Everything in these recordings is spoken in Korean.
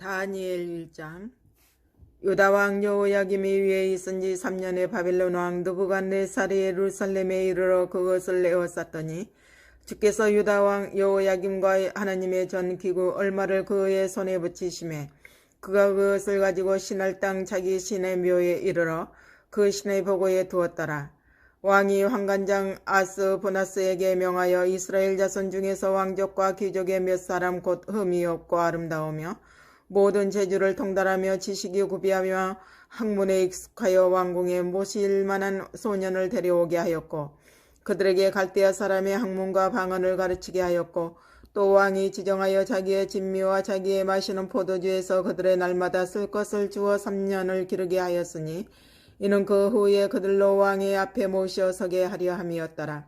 다니엘 1장. 유다 왕 여호야김이 위에 있은 지 3년에 바벨론 왕 느부갓네살이 예루살렘에 이르러 그것을 에워쌌더니 주께서 유다 왕 여호야김과 하나님의 전 기구 얼마를 그의 손에 붙이시매 그가 그것을 가지고 신할 땅 자기 신의 묘에 이르러 그 신의 보고에 두었더라. 왕이 환관장 아스보나스에게 명하여 이스라엘 자손 중에서 왕족과 귀족의 몇 사람 곧 흠이 없고 아름다우며 모든 재주를 통달하며 지식이 구비하며 학문에 익숙하여 왕궁에 모실 만한 소년을 데려오게 하였고 그들에게 갈대아 사람의 학문과 방언을 가르치게 하였고 또 왕이 지정하여 자기의 진미와 자기의 마시는 포도주에서 그들의 날마다 쓸 것을 주어 3년을 기르게 하였으니 이는 그 후에 그들로 왕의 앞에 모셔 서게 하려 함이었더라.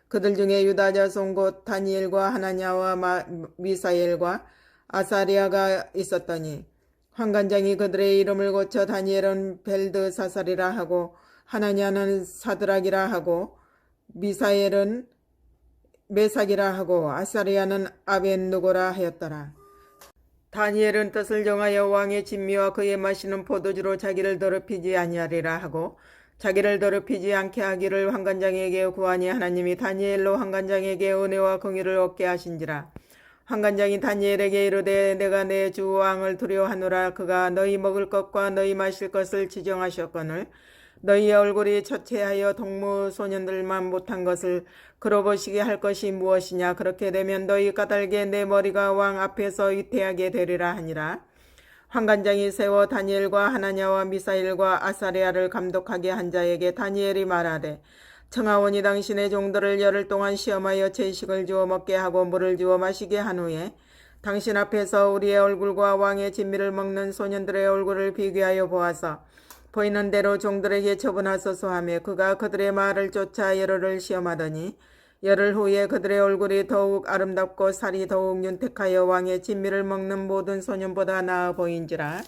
그들 중에 유다 자손 곧 다니엘과 하나냐와 미사엘과 아사리아가 있었더니 환관장이 그들의 이름을 고쳐 다니엘은 벨드사살이라 하고 하나냐는 사드락이라 하고 미사엘은 메삭이라 하고 아사리아는 아벤누고라 하였더라. 다니엘은 뜻을 정하여 왕의 진미와 그의 마시는 포도주로 자기를 더럽히지 아니하리라 하고 자기를 더럽히지 않게 하기를 환관장에게 구하니 하나님이 다니엘로 환관장에게 은혜와 긍휼을 얻게 하신지라. 환관장이 다니엘에게 이르되 내가 내 주 왕을 두려워하노라. 그가 너희 먹을 것과 너희 마실 것을 지정하셨거늘 너희의 얼굴이 처체하여 동무 소년들만 못한 것을 그러 보시게 할 것이 무엇이냐. 그렇게 되면 너희 까닭에 내 머리가 왕 앞에서 위태하게 되리라 하니라. 환관장이 세워 다니엘과 하나냐와 미사일과 아사리아를 감독하게 한 자에게 다니엘이 말하되 청하오니 당신의 종들을 열흘 동안 시험하여 채식을 주어 먹게 하고 물을 주어 마시게 한 후에 당신 앞에서 우리의 얼굴과 왕의 진미를 먹는 소년들의 얼굴을 비교하여 보아서 보이는 대로 종들에게 처분하소서 하며 그가 그들의 말을 쫓아 열흘을 시험하더니 열흘 후에 그들의 얼굴이 더욱 아름답고 살이 더욱 윤택하여 왕의 진미를 먹는 모든 소년보다 나아 보인지라.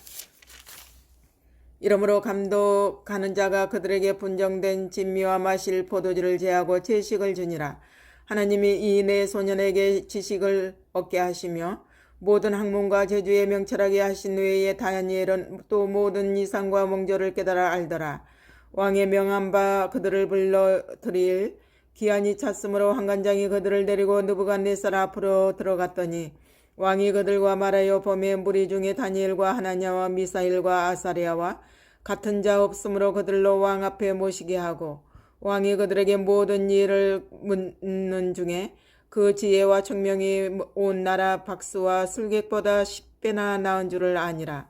이러므로 감독하는 자가 그들에게 분정된 진미와 마실 포도주를 제하고 채식을 주니라. 하나님이 이 네 소년에게 지식을 얻게 하시며 모든 학문과 재주에 명철하게 하신 외에 다니엘은 또 모든 이상과 몽조를 깨달아 알더라. 왕의 명한 바 그들을 불러들일 기한이 찼으므로 환관장이 그들을 데리고 느부갓네살 앞으로 들어갔더니 왕이 그들과 말하여 범의 무리 중에 다니엘과 하나냐와 미사일과 아사리아와 같은 자 없으므로 그들로 왕 앞에 모시게 하고 왕이 그들에게 모든 일을 묻는 중에 그 지혜와 청명이 온 나라 박수와 술객보다 10배나 나은 줄을 아니라.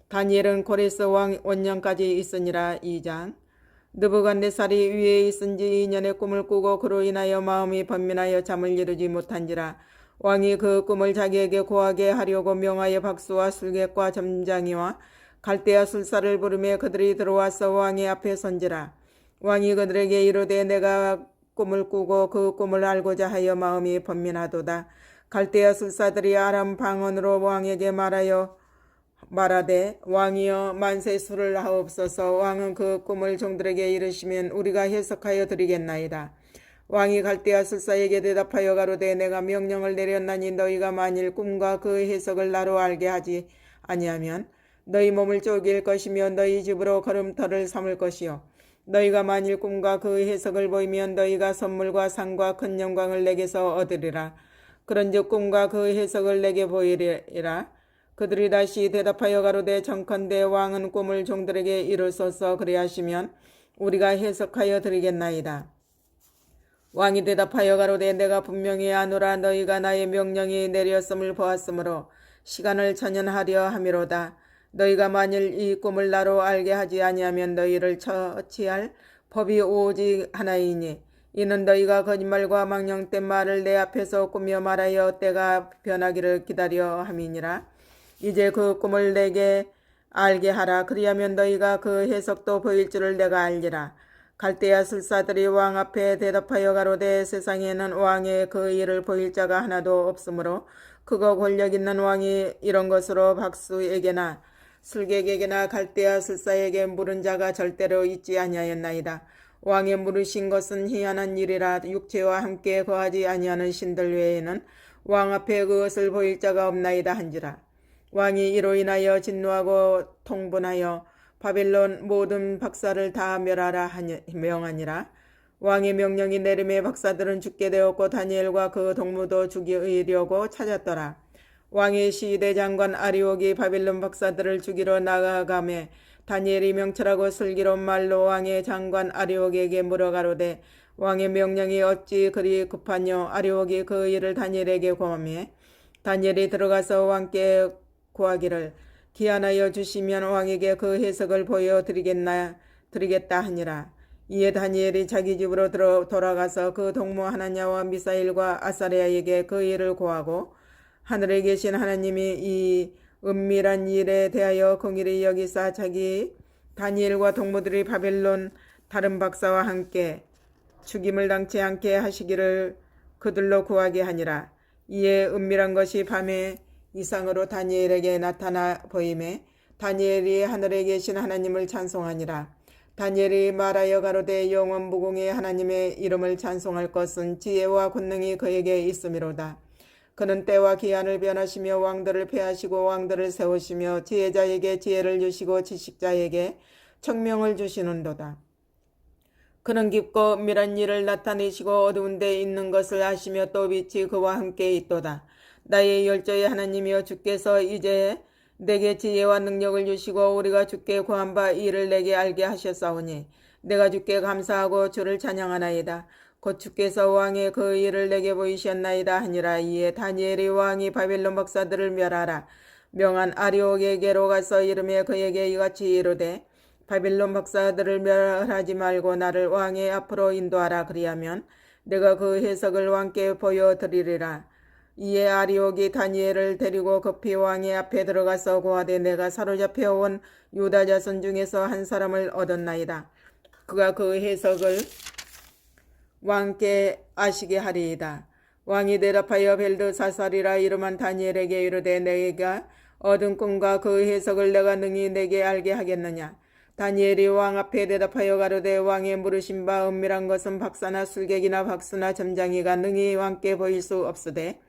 다니엘은 고레스 왕 원년까지 있으니라. 2장. 느부갓네살이 위에 있은 지 2년의 꿈을 꾸고 그로 인하여 마음이 번민하여 잠을 이루지 못한지라. 왕이 그 꿈을 자기에게 고하게 하려고 명하여 박수와 술객과 점장이와 갈대아 술사를 부르며 그들이 들어와서 왕의 앞에 선지라. 왕이 그들에게 이르되 내가 꿈을 꾸고 그 꿈을 알고자 하여 마음이 번민하도다. 갈대아 술사들이 아람 방언으로 왕에게 말하되 왕이여 만세 술을 하옵소서. 왕은 그 꿈을 종들에게 이르시면 우리가 해석하여 드리겠나이다. 왕이 갈대아 술사에게 대답하여 가로되 내가 명령을 내렸나니 너희가 만일 꿈과 그 해석을 나로 알게 하지 아니하면 너희 몸을 쪼갤 것이며 너희 집으로 걸음터를 삼을 것이요 너희가 만일 꿈과 그 해석을 보이면 너희가 선물과 상과 큰 영광을 내게서 얻으리라. 그런즉 꿈과 그 해석을 내게 보이리라. 그들이 다시 대답하여 가로되 정컨대 왕은 꿈을 종들에게 이루소서. 그리하시면 우리가 해석하여 드리겠나이다. 왕이 대답하여 가로되 내가 분명히 아노라. 너희가 나의 명령이 내렸음을 보았으므로 시간을 전연하려 함이로다. 너희가 만일 이 꿈을 나로 알게 하지 아니하면 너희를 처치할 법이 오직 하나이니 이는 너희가 거짓말과 망령된 말을 내 앞에서 꾸며 말하여 때가 변하기를 기다려 함이니라. 이제 그 꿈을 내게 알게 하라. 그리하면 너희가 그 해석도 보일 줄을 내가 알리라. 갈대아 술사들이 왕 앞에 대답하여 가로되 세상에는 왕의 그 일을 보일 자가 하나도 없으므로 크고 권력 있는 왕이 이런 것으로 박수에게나 술객에게나 갈대아 술사에게 물은 자가 절대로 있지 아니하였나이다. 왕의 물으신 것은 희한한 일이라. 육체와 함께 거하지 아니하는 신들 외에는 왕 앞에 그것을 보일 자가 없나이다 한지라. 왕이 이로 인하여 진노하고 통분하여 바벨론 모든 박사를 다 멸하라 명하니라. 왕의 명령이 내림에 박사들은 죽게 되었고 다니엘과 그 동무도 죽이려고 찾았더라. 왕의 시대장관 아리옥이 바벨론 박사들을 죽이러 나가가매 다니엘이 명철하고 슬기로운 말로 왕의 장관 아리옥에게 물어가로되 왕의 명령이 어찌 그리 급하뇨. 아리옥이 그 일을 다니엘에게 고하매 다니엘이 들어가서 왕께 구하기를 기한하여 주시면 왕에게 그 해석을 보여드리겠다 하니라. 이에 다니엘이 자기 집으로 돌아가서 그 동무 하나냐와 미사일과 아사랴에게 그 일을 고하고 하늘에 계신 하나님이 이 은밀한 일에 대하여 긍휼히 여기사 자기 다니엘과 동무들이 바벨론 다른 박사와 함께 죽임을 당치 않게 하시기를 그들로 구하게 하니라. 이에 은밀한 것이 밤에 이상으로 다니엘에게 나타나 보임에 다니엘이 하늘에 계신 하나님을 찬송하니라. 다니엘이 말하여 가로되 영원 무궁의 하나님의 이름을 찬송할 것은 지혜와 권능이 그에게 있음이로다. 그는 때와 기한을 변하시며 왕들을 폐하시고 왕들을 세우시며 지혜자에게 지혜를 주시고 지식자에게 청명을 주시는도다. 그는 깊고 은밀한 일을 나타내시고 어두운 데 있는 것을 아시며 또 빛이 그와 함께 있도다. 나의 열조의 하나님이여 주께서 이제 내게 지혜와 능력을 주시고 우리가 주께 구한 바 이를 내게 알게 하셨사오니 내가 주께 감사하고 주를 찬양하나이다. 곧 주께서 왕의 그 일을 내게 보이셨나이다 하니라. 이에 다니엘이 왕이 바벨론 박사들을 멸하라 명한 아리옥에게로 가서 이름에 그에게 이같이 이르되 바벨론 박사들을 멸하지 말고 나를 왕의 앞으로 인도하라. 그리하면 내가 그 해석을 왕께 보여드리리라. 이에 아리옥이 다니엘을 데리고 급히 왕의 앞에 들어가서 고하되 내가 사로잡혀 온 유다 자손 중에서 한 사람을 얻었나이다. 그가 그 해석을 왕께 아시게 하리이다. 왕이 대답하여 벨드사살이라 이름한 다니엘에게 이르되 내가 얻은 꿈과 그 해석을 내가 능히 내게 알게 하겠느냐. 다니엘이 왕 앞에 대답하여 가로되 왕의 물으신 바 은밀한 것은 박사나 술객이나 박수나 점장이가 능히 왕께 보일 수 없으되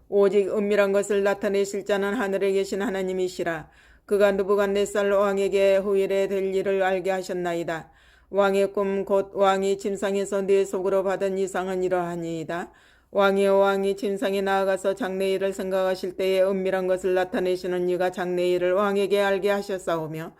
오직 은밀한 것을 나타내실 자는 하늘에 계신 하나님이시라. 그가 느부갓네살 왕에게 후일에 될 일을 알게 하셨나이다. 왕의 꿈 곧 왕이 침상에서 네 속으로 받은 이상은 이러하니이다. 왕이 침상에 나아가서 장래일을 생각하실 때에 은밀한 것을 나타내시는 이가 장래일을 왕에게 알게 하셨사오며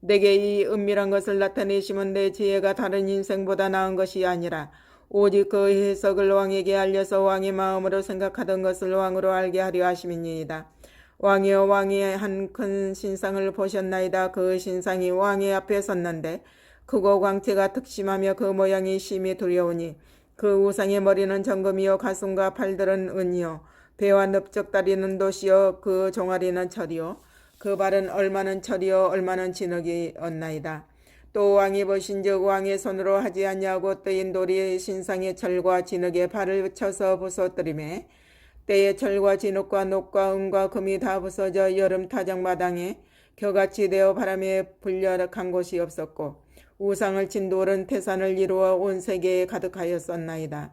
내게 이 은밀한 것을 나타내시면 내 지혜가 다른 인생보다 나은 것이 아니라 오직 그 해석을 왕에게 알려서 왕의 마음으로 생각하던 것을 왕으로 알게 하려 하심이니이다. 왕이여 왕이 한 큰 신상을 보셨나이다. 그 신상이 왕의 앞에 섰는데 크고 광채가 특심하며 그 모양이 심히 두려우니 그 우상의 머리는 정금이요 가슴과 팔들은 은이요 배와 넓적다리는 돛이요 그 종아리는 철이요 그 발은 얼마는 철이요 얼마는 진흙이었나이다. 또 왕이 보신즉 왕의 손으로 하지 아니하고 뜨인 돌이 신상의 철과 진흙에 발을 쳐서 부서뜨리매 때에 철과 진흙과 녹과 은과 금이 다 부서져 여름 타작마당에 겨같이 되어 바람에 불려 간 곳이 없었고 우상을 친 돌은 태산을 이루어 온 세계에 가득하였었나이다.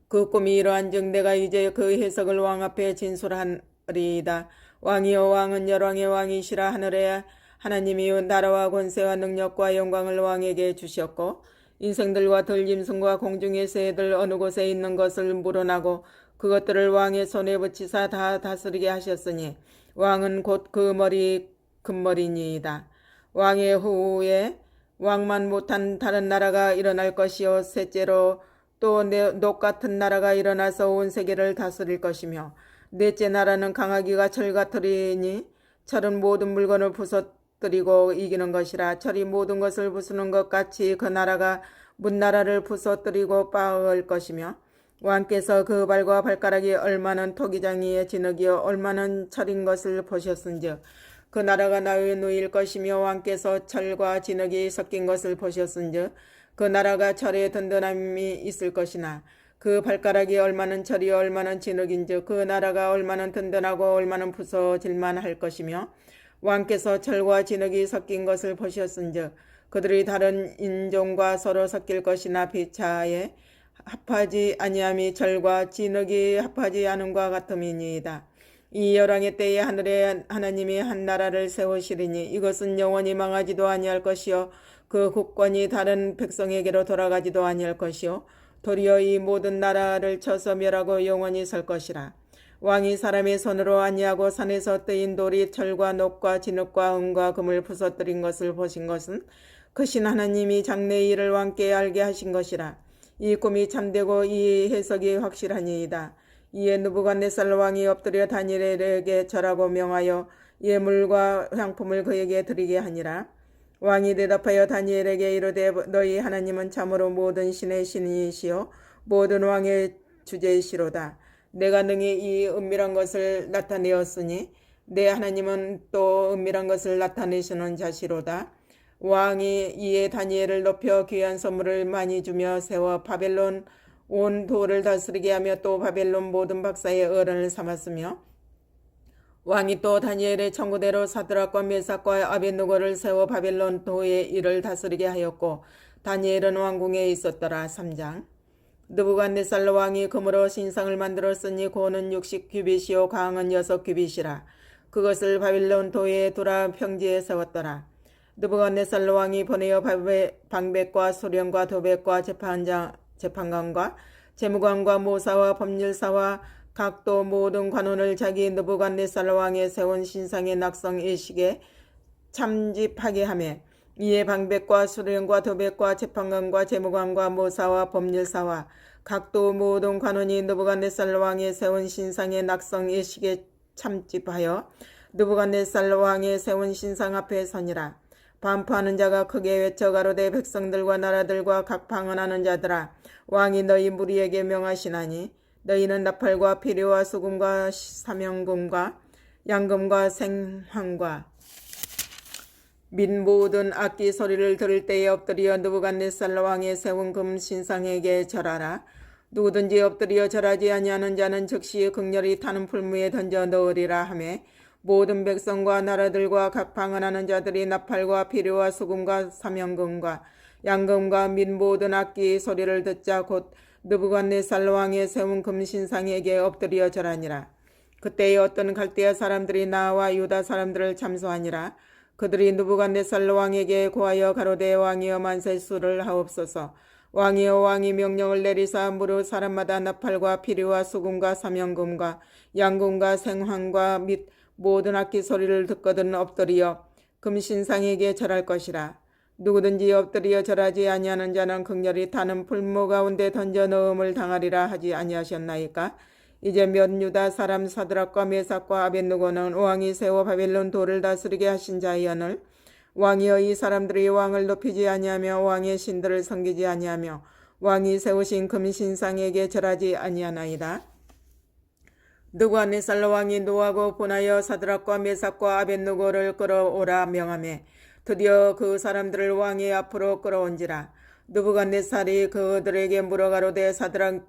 그 꿈이 이러한즉 내가 이제 그 해석을 왕 앞에 진술하리이다. 왕이여 왕은 열왕의 왕이시라. 하늘에 하나님이 나라와 권세와 능력과 영광을 왕에게 주셨고 인생들과 들짐승과 공중의 새들 어느 곳에 있는 것을 물어나고 그것들을 왕의 손에 붙이사 다 다스리게 하셨으니 왕은 곧 그 머리 금머리니이다. 왕의 후에 왕만 못한 다른 나라가 일어날 것이요 셋째로 또 녹 같은 나라가 일어나서 온 세계를 다스릴 것이며 넷째 나라는 강하기가 철 같으리니 철은 모든 물건을 부서뜨리고 이기는 것이라. 철이 모든 것을 부수는 것 같이 그 나라가 문나라를 부서뜨리고 빠을 것이며 왕께서 그 발과 발가락이 얼마는 토기장이의 진흙이요 얼마는 철인 것을 보셨은즉 그 나라가 나의 누일 것이며 왕께서 철과 진흙이 섞인 것을 보셨은즉 그 나라가 철의 든든함이 있을 것이나 그 발가락이 얼마는 철이 얼마는 진흙인즉 그 나라가 얼마는 든든하고 얼마는 부서질만 할 것이며 왕께서 철과 진흙이 섞인 것을 보셨은즉 그들이 다른 인종과 서로 섞일 것이나 비차에 합하지 아니함이 철과 진흙이 합하지 않음과 같음이니이다. 이 열왕의 때에 하늘에 하나님이 한 나라를 세우시리니 이것은 영원히 망하지도 아니할 것이요 그 국권이 다른 백성에게로 돌아가지도 아니할 것이요 도리어 이 모든 나라를 쳐서 멸하고 영원히 설 것이라. 왕이 사람의 손으로 아니하고 산에서 뜨인 돌이 철과 녹과 진흙과 은과 금을 부서뜨린 것을 보신 것은 크신 하나님이 장래의 일을 왕께 알게 하신 것이라. 이 꿈이 참되고 이 해석이 확실하니이다. 이에 느부갓네살 왕이 엎드려 다니엘에게 절하고 명하여 예물과 향품을 그에게 드리게 하니라. 왕이 대답하여 다니엘에게 이르되 너희 하나님은 참으로 모든 신의 신이시요 모든 왕의 주제이시로다. 내가 능히 이 은밀한 것을 나타내었으니 내 하나님은 또 은밀한 것을 나타내시는 자시로다. 왕이 이에 다니엘을 높여 귀한 선물을 많이 주며 세워 바벨론 온 도를 다스리게 하며 또 바벨론 모든 박사의 어른을 삼았으며 왕이 또 다니엘의 청구대로 사드락과 메삭과 아벳느고를 세워 바벨론 도의 일을 다스리게 하였고 다니엘은 왕궁에 있었더라. 3장. 느부갓네살 왕이 금으로 신상을 만들었으니 고는 60규빗이요 강은 6규빗이라. 그것을 바벨론 도의 두라 평지에 세웠더라. 느부갓네살 왕이 보내어 방백과 소령과 도백과 재판관과 재무관과 모사와 법률사와 각도 모든 관원을 자기 느부갓네살 왕의 세운 신상의 낙성 예식에 참집하게 하며 이에 방백과 수령과 도백과 재판관과 재무관과 모사와 법률사와 각도 모든 관원이 느부갓네살 왕의 세운 신상의 낙성 예식에 참집하여 느부갓네살 왕의 세운 신상 앞에 서니라. 반포하는 자가 크게 외쳐 가로되 백성들과 나라들과 각 방언하는 자들아 왕이 너희 무리에게 명하시나니 너희는 나팔과 피리와 수금과 사명금과 양금과 생황과 및 모든 악기 소리를 들을 때에 엎드려 느부갓네살 왕의 세운 금 신상에게 절하라. 누구든지 엎드려 절하지 아니하는 자는 즉시 극렬히 타는 풀무에 던져 넣으리라 하매 모든 백성과 나라들과 각 방언하는 자들이 나팔과 피리와 수금과 사명금과 양금과 및 모든 악기 소리를 듣자 곧 느부갓네살 왕의 세운 금신상에게 엎드려 절하니라. 그때에 어떤 갈대아 사람들이 나와 유다 사람들을 참소하니라. 그들이 느부갓네살 왕에게 고하여 가로되 왕이여 만세 수를 하옵소서. 왕이여 왕이 명령을 내리사 무릇 사람마다 나팔과 피리와 수금과 사명금과 양금과 생황과 및 모든 악기 소리를 듣거든 엎드려 금신상에게 절할 것이라. 누구든지 엎드려 절하지 아니하는 자는 극렬히 타는 풀무 가운데 던져 넣음을 당하리라 하지 아니하셨나이까. 이제 몇 유다 사람 사드락과 메삭과 아벳느고는 왕이 세워 바벨론 도를 다스리게 하신 자이언을 왕이여 이 사람들이 왕을 높이지 아니하며 왕의 신들을 섬기지 아니하며 왕이 세우신 금신상에게 절하지 아니하나이다. 느부갓네살 왕이 노하고 분하여 사드락과 메삭과 아벳느고를 끌어오라 명하매 드디어 그 사람들을 왕의 앞으로 끌어온지라. 느부갓네살이 그들에게 물어가로되 사드락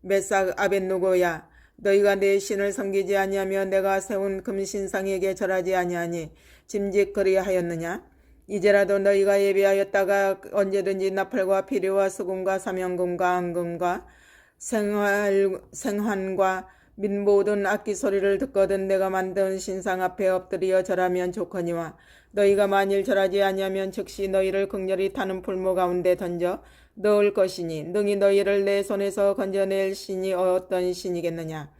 메삭 아벳느고야 너희가 내 신을 섬기지 아니하며 내가 세운 금신상에게 절하지 아니하니 짐짓 그리하였느냐. 이제라도 너희가 예비하였다가 언제든지 나팔과 피리와 수금과 사명금과 앙금과 생환과 및 모든 악기 소리를 듣거든 내가 만든 신상 앞에 엎드려 절하면 좋거니와 너희가 만일 절하지 아니하면 즉시 너희를 극렬히 타는 풀무 가운데 던져 넣을 것이니 능히 너희를 내 손에서 건져낼 신이 어떤 신이겠느냐.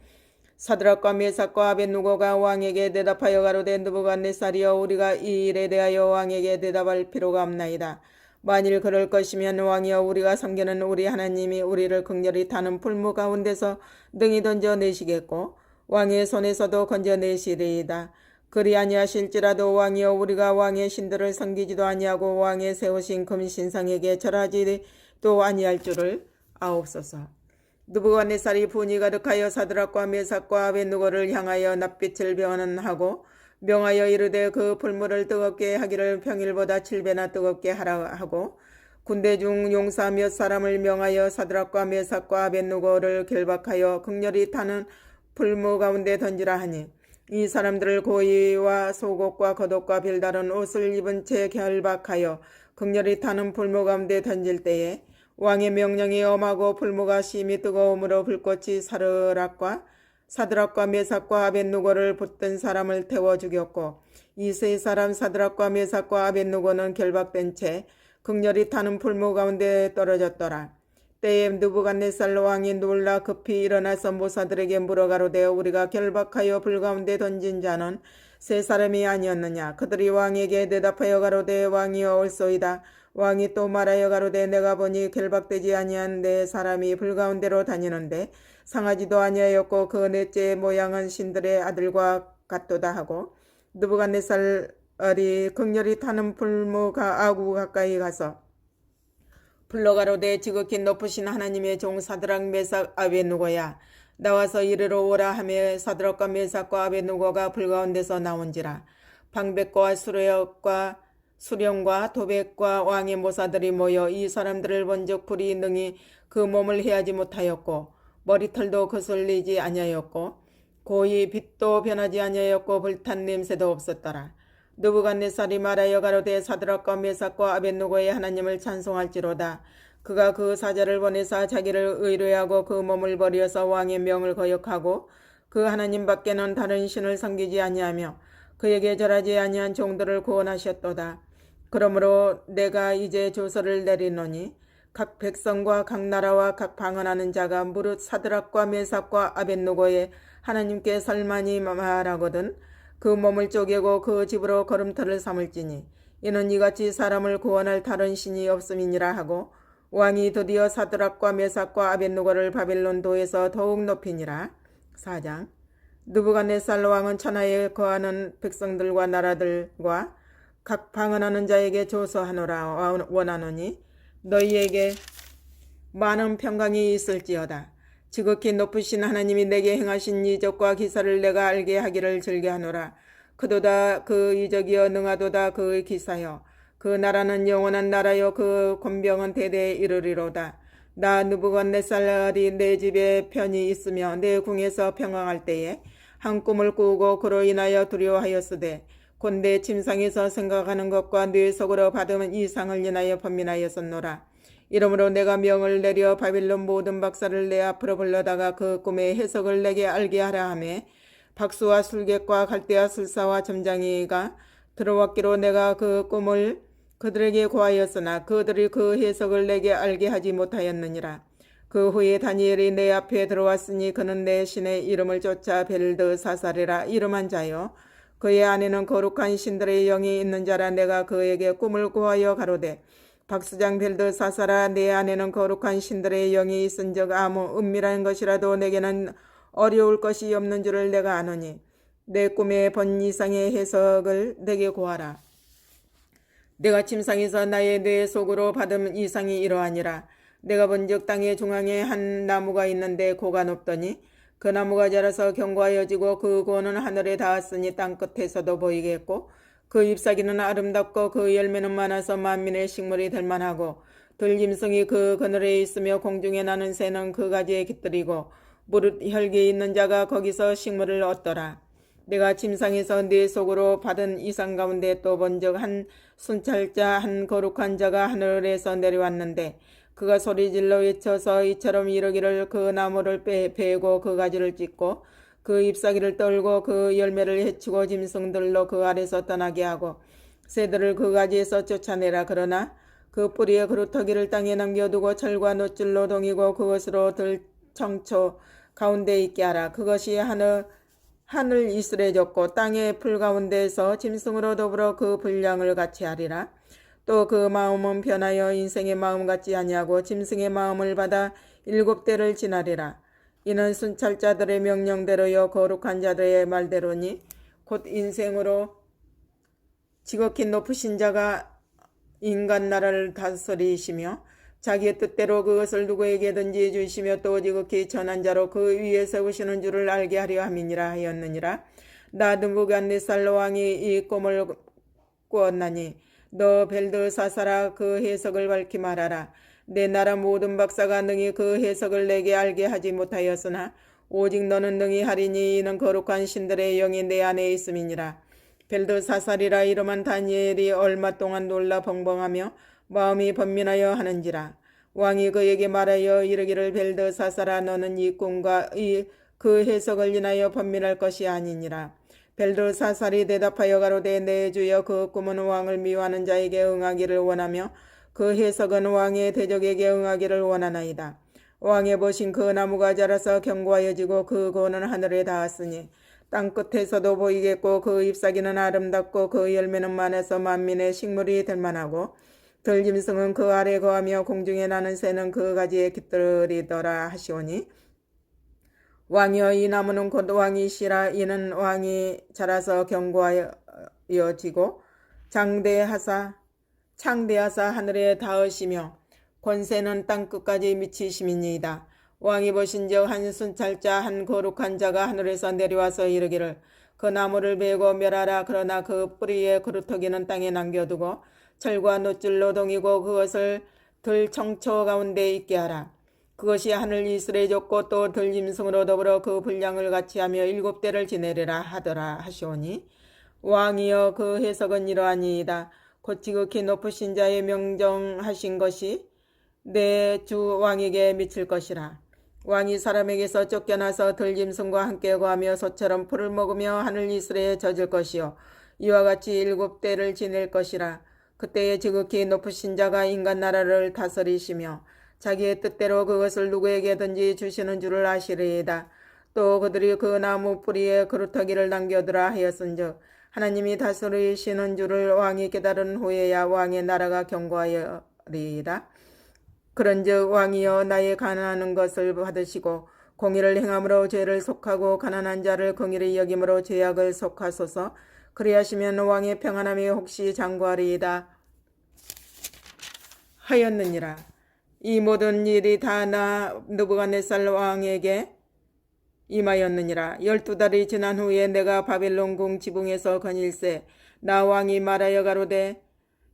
사드락과 메삭과 아벳느고가 왕에게 대답하여 가로되 느부갓네살이여 우리가 이 일에 대하여 왕에게 대답할 필요가 없나이다. 만일 그럴 것이면 왕이여 우리가 섬기는 우리 하나님이 우리를 극렬히 타는 풀무 가운데서 능히 던져내시겠고 왕의 손에서도 건져내시리이다. 그리 아니하실지라도 왕이여 우리가 왕의 신들을 섬기지도 아니하고 왕의 세우신 금신상에게 절하지도 아니할 줄을 아옵소서. 느부갓네살이 분이 가득하여 사드락과 메삭과 아벳느고를 향하여 낯빛을 변하고 명하여 이르되 그 풀무를 뜨겁게 하기를 평일보다 7배나 뜨겁게 하라 하고 군대 중 용사 몇 사람을 명하여 사드락과 메삭과 아벳느고를 결박하여 극렬히 타는 풀무 가운데 던지라 하니 이 사람들을 고이와 속옷과 겉옷과 별다른 옷을 입은 채 결박하여 극렬히 타는 풀무 가운데 던질 때에 왕의 명령이 엄하고 풀무가 심히 뜨거움으로 불꽃이 사르락과 사드락과 메삭과 아벳누고를 붙든 사람을 태워 죽였고 이 세 사람 사드락과 메삭과 아벳누고는 결박된 채 극렬히 타는 풀무 가운데 떨어졌더라. 때에 느부갓네살 왕이 놀라 급히 일어나서 모사들에게 물어가로되 우리가 결박하여 불 가운데 던진 자는 세 사람이 아니었느냐. 그들이 왕에게 대답하여 가로되 왕이여 옳소이다. 왕이 또 말하여 가로되 내가 보니 결박되지 아니한 네 사람이 불 가운데로 다니는데 상하지도 아니하였고 그 넷째의 모양은 신들의 아들과 같도다 하고 느부갓네살이 극렬히 타는 풀무가 아구 가까이 가서 불러가로되 지극히 높으신 하나님의 종 사드락 메삭 아벳누고야 나와서 이르러 오라 하며 사드락과 메삭과 아벳누고가 불 가운데서 나온지라. 방백과 수령과 도백과 왕의 모사들이 모여 이 사람들을 본즉 불이 능히 그 몸을 해하지 못하였고 머리털도 거슬리지 아니하였고 고이 빛도 변하지 아니하였고 불탄 냄새도 없었더라. 느부갓네살이 말하여 가로되 사드락과 메삭과 아벳누고의 하나님을 찬송할지로다. 그가 그 사자를 보내사 자기를 의뢰하고 그 몸을 버려서 왕의 명을 거역하고 그 하나님 밖에는 다른 신을 섬기지 아니하며 그에게 절하지 아니한 종들을 구원하셨도다. 그러므로 내가 이제 조서를 내리노니 각 백성과 각 나라와 각 방언하는 자가 무릇 사드락과 메삭과 아벳누고의 하나님께 설만이 말하거든 그 몸을 쪼개고 그 집으로 걸음터를 삼을지니 이는 이같이 사람을 구원할 다른 신이 없음이니라 하고 왕이 드디어 사드락과 메삭과 아벳누고를 바벨론 도에서 더욱 높이니라. 4장. 느부갓네살 왕은 천하에 거하는 백성들과 나라들과 각 방언하는 자에게 조서하노라 원하노니 너희에게 많은 평강이 있을지어다. 지극히 높으신 하나님이 내게 행하신 이적과 기사를 내가 알게 하기를 즐겨하노라. 그도다 그 이적이여 능하도다 그 기사여. 그 나라는 영원한 나라여 그 권병은 대대에 이르리로다. 나 느부갓네살이 내 집에 편히 있으며 내 궁에서 평강할 때에 한 꿈을 꾸고 그로 인하여 두려워하였으되 곧 내 침상에서 생각하는 것과 뇌 속으로 받은 이상을 인하여 번민하였었노라. 이러므로 내가 명을 내려 바빌론 모든 박사를 내 앞으로 불러다가 그 꿈의 해석을 내게 알게 하라 하매 박수와 술객과 갈대와 술사와 점장이가 들어왔기로 내가 그 꿈을 그들에게 고하였으나 그들이 그 해석을 내게 알게 하지 못하였느니라. 그 후에 다니엘이 내 앞에 들어왔으니 그는 내 신의 이름을 쫓아 벨드사살이라 이름한 자요 그의 안에는 거룩한 신들의 영이 있는 자라. 내가 그에게 꿈을 고하여 가로되 박수장 벨드사살아 내 안에는 거룩한 신들의 영이 있은즉 아무 은밀한 것이라도 내게는 어려울 것이 없는 줄을 내가 아노니 내 꿈에 본 이상의 해석을 내게 고하라. 내가 침상에서 나의 뇌 속으로 받은 이상이 이러하니라. 내가 본즉 땅의 중앙에 한 나무가 있는데 고가 높더니 그 나무가 자라서 견고하여지고 그 고는 하늘에 닿았으니 땅 끝에서도 보이겠고 그 잎사귀는 아름답고 그 열매는 많아서 만민의 식물이 될 만하고 들짐승이 그 그늘에 있으며 공중에 나는 새는 그 가지에 깃들이고 무릇 혈기 있는 자가 거기서 식물을 얻더라. 내가 침상에서 네 속으로 받은 이상 가운데 또 본즉 한 순찰자 한 거룩한 자가 하늘에서 내려왔는데 그가 소리질러 외쳐서 이처럼 이르기를 그 나무를 베고 그 가지를 찢고 그 잎사귀를 떨고 그 열매를 해치고 짐승들로 그 아래서 떠나게 하고 새들을 그 가지에서 쫓아내라. 그러나 그 뿌리의 그루터기를 땅에 남겨두고 철과 놋줄로 동이고 그것으로 들청초 가운데 있게 하라. 그것이 하늘 이슬에 졌고 땅의 풀 가운데에서 짐승으로 더불어 그 분량을 같이 하리라. 또 그 마음은 변하여 인생의 마음 같지 아니하고 짐승의 마음을 받아 7대를 지나리라. 이는 순찰자들의 명령대로요 거룩한 자들의 말대로니 곧 인생으로 지극히 높으신 자가 인간 나라를 다스리시며 자기의 뜻대로 그것을 누구에게든지 주시며 또 지극히 전한 자로 그 위에 세우시는 줄을 알게 하려 함이니라 하였느니라. 나 느부갓네살 왕이 이 꿈을 꾸었나니 너 벨드사살아 그 해석을 밝히 말하라. 내 나라 모든 박사가 능히 그 해석을 내게 알게 하지 못하였으나 오직 너는 능히 하리니 이는 거룩한 신들의 영이 내 안에 있음이니라. 벨드사살이라 이름한 다니엘이 얼마 동안 놀라 벙벙하며 마음이 번민하여 하는지라. 왕이 그에게 말하여 이르기를 벨드사살아 너는 이 꿈과 이 그 해석을 인하여 번민할 것이 아니니라. 벨드사살이 대답하여 가로되 내 주여 그 꿈은 왕을 미워하는 자에게 응하기를 원하며 그 해석은 왕의 대적에게 응하기를 원하나이다. 왕의 보신 그 나무가 자라서 견고하여지고 그 고는 하늘에 닿았으니 땅 끝에서도 보이겠고 그 잎사귀는 아름답고 그 열매는 많아서 만민의 식물이 될 만하고 들짐승은 그 아래 거하며 공중에 나는 새는 그 가지에 깃들이더라 하시오니 왕이여 이 나무는 곧 왕이시라. 이는 왕이 자라서 견고하여지고 창대하사 하늘에 닿으시며 권세는 땅끝까지 미치심이니이다. 왕이 보신즉 한 순찰자 한 거룩한 자가 하늘에서 내려와서 이르기를 그 나무를 베고 멸하라. 그러나 그 뿌리의 그루터기는 땅에 남겨두고 철과 놋줄로 동이고 그것을 들 청초 가운데 있게 하라. 그것이 하늘 이슬에 줬고 또 들짐승으로 더불어 그 분량을 같이 하며 7대를 지내리라 하더라 하시오니 왕이여 그 해석은 이러하니이다. 곧 지극히 높으신 자의 명정하신 것이 내 주 왕에게 미칠 것이라. 왕이 사람에게서 쫓겨나서 들짐승과 함께 거하며 소처럼 풀을 먹으며 하늘 이슬에 젖을 것이요 이와 같이 7대를 지낼 것이라. 그때에 지극히 높으신 자가 인간 나라를 다스리시며 자기의 뜻대로 그것을 누구에게든지 주시는 줄을 아시리이다. 또 그들이 그 나무 뿌리에 그루터기를 남겨두라 하였은즉 하나님이 다스리시는 줄을 왕이 깨달은 후에야 왕의 나라가 견고하리이다. 그런즉 왕이여 나의 가난한 것을 받으시고 공의를 행함으로 죄를 속하고 가난한 자를 긍휼히 여김으로 죄악을 속하소서. 그리하시면 왕의 평안함이 혹시 장구하리이다 하였느니라. 이 모든 일이 다 나 느부갓네살 왕에게 임하였느니라. 12달이 지난 후에 내가 바벨론 궁 지붕에서 거닐세 나 왕이 말하여 가로되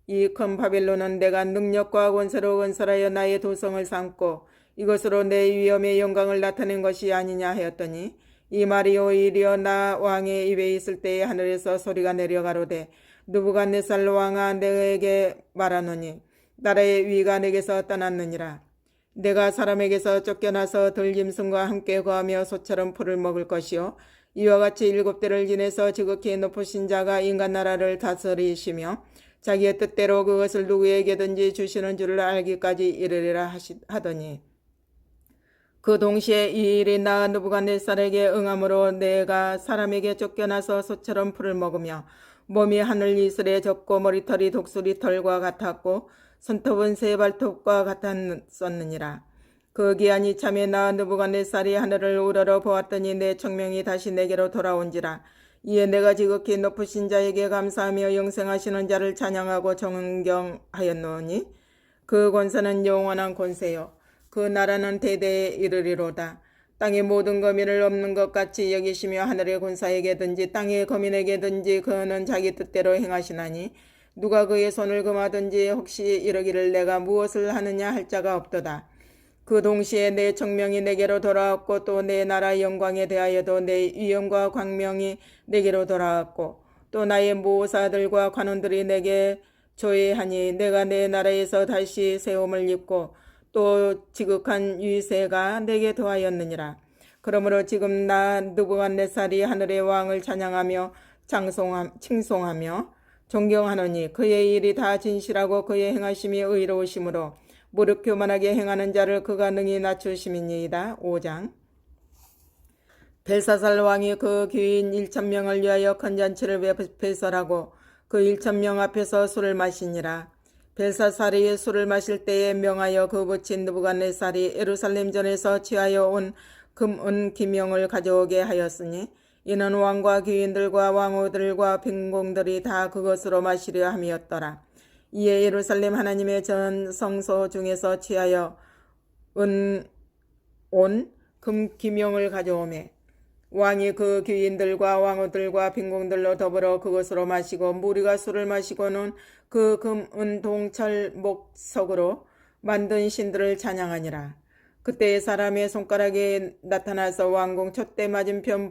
이 큰 바벨론은 내가 능력과 권세로 건설하여 나의 도성을 삼고 이것으로 내 위엄의 영광을 나타낸 것이 아니냐 하였더니 이 말이 오히려 나 왕의 입에 있을 때에 하늘에서 소리가 내려 가로되 느부갓네살 왕아 내게 말하노니 나라의 위가 내게서 떠났느니라. 내가 사람에게서 쫓겨나서 들짐승과 함께 거하며 소처럼 풀을 먹을 것이요 이와 같이 7대를 지내서 지극히 높으신 자가 인간 나라를 다스리시며 자기의 뜻대로 그것을 누구에게든지 주시는 줄을 알기까지 이르리라 하더니 그 동시에 이 일이 나 느부갓네살에게 응함으로 내가 사람에게 쫓겨나서 소처럼 풀을 먹으며 몸이 하늘 이슬에 젖고 머리털이 독수리 털과 같았고 손톱은 새 발톱과 같았었느니라. 그 기한이 참에 나 느부갓네살이 하늘을 우러러 보았더니 내 청명이 다시 내게로 돌아온지라. 이에 내가 지극히 높으신 자에게 감사하며 영생하시는 자를 찬양하고 존경하였노니 그 권세는 영원한 권세요 그 나라는 대대에 이르리로다. 땅의 모든 거민을 없는 것 같이 여기시며 하늘의 군사에게든지 땅의 거민에게든지 그는 자기 뜻대로 행하시나니 누가 그의 손을 금하든지 혹시 이르기를 내가 무엇을 하느냐 할 자가 없도다. 그 동시에 내 청명이 내게로 돌아왔고 또 내 나라 영광에 대하여도 내 위엄과 광명이 내게로 돌아왔고 또 나의 모사들과 관원들이 내게 조회하니 내가 내 나라에서 다시 세움을 입고 또 지극한 위세가 내게 더하였느니라. 그러므로 지금 나 느부갓네살이 하늘의 왕을 찬양하며 칭송하며 존경하노니 그의 일이 다 진실하고 그의 행하심이 의로우심으로 무릎 교만하게 행하는 자를 그가 능히 낮추심이니이다. 5장. 벨사살 왕이 그 귀인 1,000명을 위하여 큰 잔치를 배설하고 그 1,000명 앞에서 술을 마시니라. 벨사살이 술을 마실 때에 명하여 그 부친 느부갓네살이 예루살렘 전에서 취하여 온 금은 기명을 가져오게 하였으니 이는 왕과 귀인들과 왕후들과 빈공들이 다 그것으로 마시려 함이었더라. 이에 예루살렘 하나님의 전 성소 중에서 취하여 온 금 기명을 가져오매 왕이 그 귀인들과 왕후들과 빈공들로 더불어 그것으로 마시고 무리가 술을 마시고는 그 금은 동철 목석으로 만든 신들을 찬양하니라. 그때의 사람의 손가락에 나타나서 왕궁 촛대 맞은편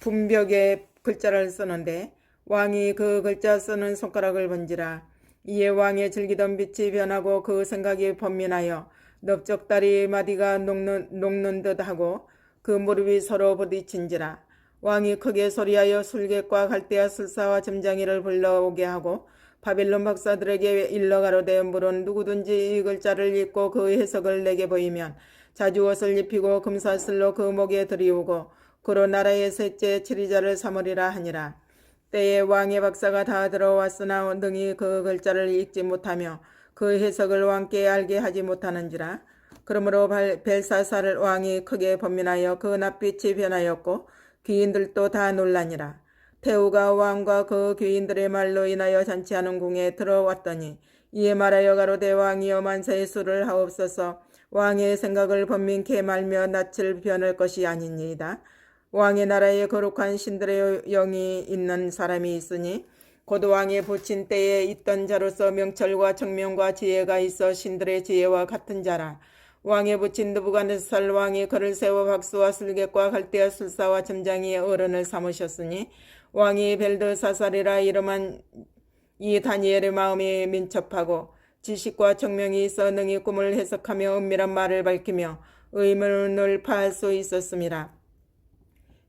분벽에 글자를 쓰는데 왕이 그 글자 쓰는 손가락을 번지라. 이에 왕의 즐기던 빛이 변하고 그 생각이 번민하여 넓적다리 마디가 녹는 듯하고 그 무릎이 서로 부딪힌지라. 왕이 크게 소리하여 술객과 갈대아 술사와 점장이를 불러오게 하고 바빌론 박사들에게 일러 가로되 물은 누구든지 이 글자를 읽고 그 해석을 내게 보이면 자주옷을 입히고 금사슬로 그 목에 들이우고 그로 나라의 셋째 치리자를 삼으리라 하니라. 때에 왕의 박사가 다 들어왔으나 능히 그 글자를 읽지 못하며 그 해석을 왕께 알게 하지 못하는지라. 그러므로 벨사살 왕이 크게 번민하여 그 낯빛이 변하였고 귀인들도 다 놀라니라. 태우가 왕과 그 귀인들의 말로 인하여 잔치하는 궁에 들어왔더니 이에 말하여 가로되 왕이여 만사의 수를 하옵소서. 왕의 생각을 번민케 말며 낯을 변할 것이 아니니이다. 왕의 나라에 거룩한 신들의 영이 있는 사람이 있으니 곧 왕의 부친 때에 있던 자로서 명철과 청명과 지혜가 있어 신들의 지혜와 같은 자라. 왕의 부친 느부갓네살 왕이 그를 세워 박수와 술객과 갈대아 술사와 점장이 어른을 삼으셨으니 왕이 벨드사살이라 이름한 이 다니엘의 마음이 민첩하고 지식과 청명이 있어 능히 꿈을 해석하며 은밀한 말을 밝히며 의문을 파할 수 있었음이라.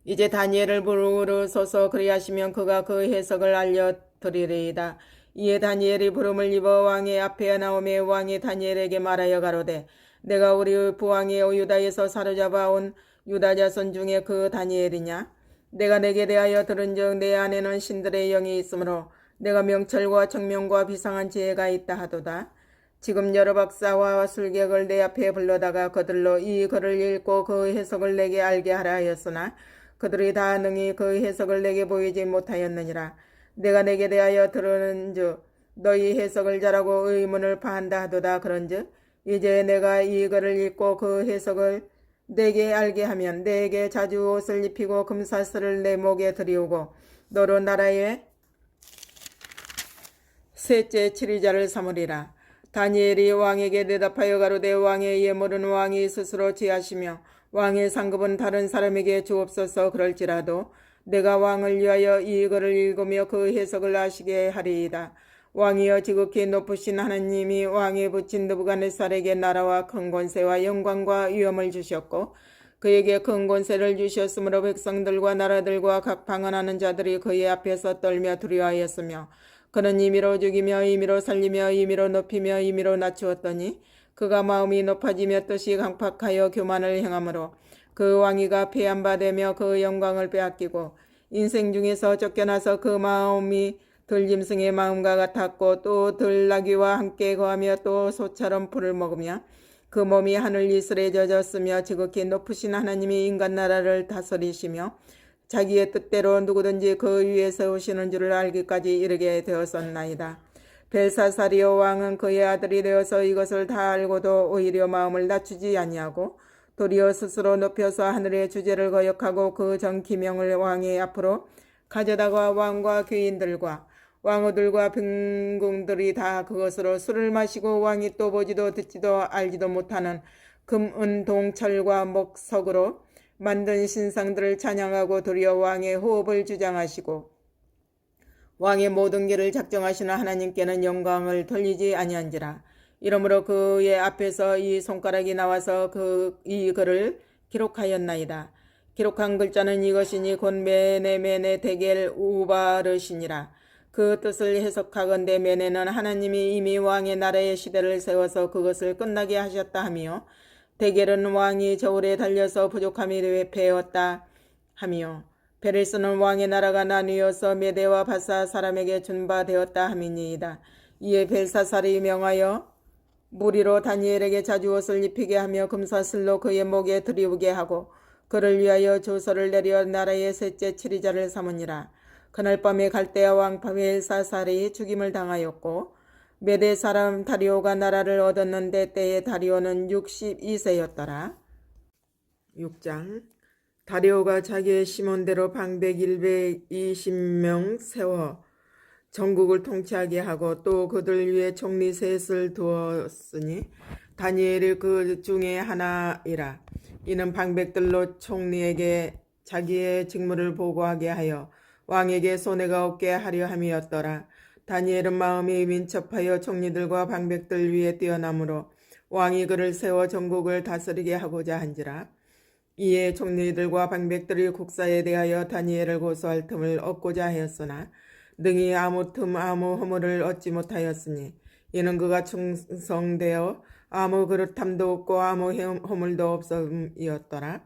이제 다니엘을 부르소서. 그리하시면 그가 그 해석을 알려드리리이다. 이에 다니엘이 부름을 입어 왕의 앞에 나오매 왕이 다니엘에게 말하여 가로되 내가 우리 부왕이 유다에서 사로잡아 온 유다 자손 중에 그 다니엘이냐? 내가 내게 대하여 들은즉 내 안에는 신들의 영이 있으므로 내가 명철과 청명과 비상한 지혜가 있다 하도다. 지금 여러 박사와 술객을 내 앞에 불러다가 그들로 이 글을 읽고 그 해석을 내게 알게 하라 하였으나 그들이 다 능히 그 해석을 내게 보이지 못하였느니라. 내가 내게 대하여 들은즉 너희 해석을 잘하고 의문을 파한다 하도다. 그런즉 이제 내가 이 글을 읽고 그 해석을 내게 알게 하면 내게 자주 옷을 입히고 금사슬을 내 목에 들이우고 너로 나라의 셋째 치리자를 삼으리라. 다니엘이 왕에게 대답하여 가로되 왕의 예물은 왕이 스스로 취하시며 왕의 상급은 다른 사람에게 주옵소서. 그럴지라도 내가 왕을 위하여 이 글을 읽으며 그 해석을 아시게 하리이다. 왕이여 지극히 높으신 하나님이 왕의 부친 느부갓네살에게 나라와 큰 권세와 영광과 위엄을 주셨고 그에게 큰 권세를 주셨으므로 백성들과 나라들과 각 방언하는 자들이 그의 앞에서 떨며 두려워하였으며 그는 임의로 죽이며 임의로 살리며 임의로 높이며 임의로 낮추었더니 그가 마음이 높아지며 뜻이 강팍하여 교만을 행하므로 그 왕위가 폐한바되며 그 영광을 빼앗기고 인생 중에서 쫓겨나서 그 마음이 들짐승의 마음과 같았고 또 들나귀와 함께 거하며 또 소처럼 풀을 먹으며 그 몸이 하늘 이슬에 젖었으며 지극히 높으신 하나님이 인간 나라를 다스리시며 자기의 뜻대로 누구든지 그 위에 세우시는 줄을 알기까지 이르게 되었었나이다. 벨사사리오 왕은 그의 아들이 되어서 이것을 다 알고도 오히려 마음을 낮추지 아니하고 도리어 스스로 높여서 하늘의 주제를 거역하고 그 전 기명을 왕의 앞으로 가져다가 왕과 귀인들과 왕후들과 빈궁들이 다 그것으로 술을 마시고 왕이 또 보지도 듣지도 알지도 못하는 금, 은, 동, 철과 목석으로 만든 신상들을 찬양하고 도리어 왕의 호흡을 주장하시고 왕의 모든 길을 작정하시는 하나님께는 영광을 돌리지 아니한지라. 이러므로 그의 앞에서 이 손가락이 나와서 이 글을 기록하였나이다. 기록한 글자는 이것이니 곧 메네 데겔 우바르시니라. 그 뜻을 해석하건대 메네는 하나님이 이미 왕의 나라의 시대를 세워서 그것을 끝나게 하셨다 하며 데겔은 왕이 저울에 달려서 부족함이 배었다 하며 베레스는 왕의 나라가 나뉘어서 메대와 바사 사람에게 준바되었다 함이니이다. 이에 벨사살이 명하여 무리로 다니엘에게 자주옷을 입히게 하며 금사슬로 그의 목에 들이우게 하고 그를 위하여 조서를 내려 나라의 셋째 치리자를 삼으니라. 그날 밤에 갈대아 왕 벨사살이 죽임을 당하였고 메대 사람 다리오가 나라를 얻었는데 때에 다리오는 62세였더라. 6장 다리오가 자기의 시몬대로 방백 120명 세워 전국을 통치하게 하고 또 그들 위에 총리 셋을 두었으니 다니엘이 그 중에 하나이라. 이는 방백들로 총리에게 자기의 직무를 보고하게 하여 왕에게 손해가 없게 하려 함이었더라. 다니엘은 마음이 민첩하여 총리들과 방백들 위에 뛰어나므로 왕이 그를 세워 전국을 다스리게 하고자 한지라. 이에 총리들과 방백들이 국사에 대하여 다니엘을 고소할 틈을 얻고자 하였으나 능히 아무 틈 아무 허물을 얻지 못하였으니 이는 그가 충성되어 아무 그릇함도 없고 아무 허물도 없음이었더라.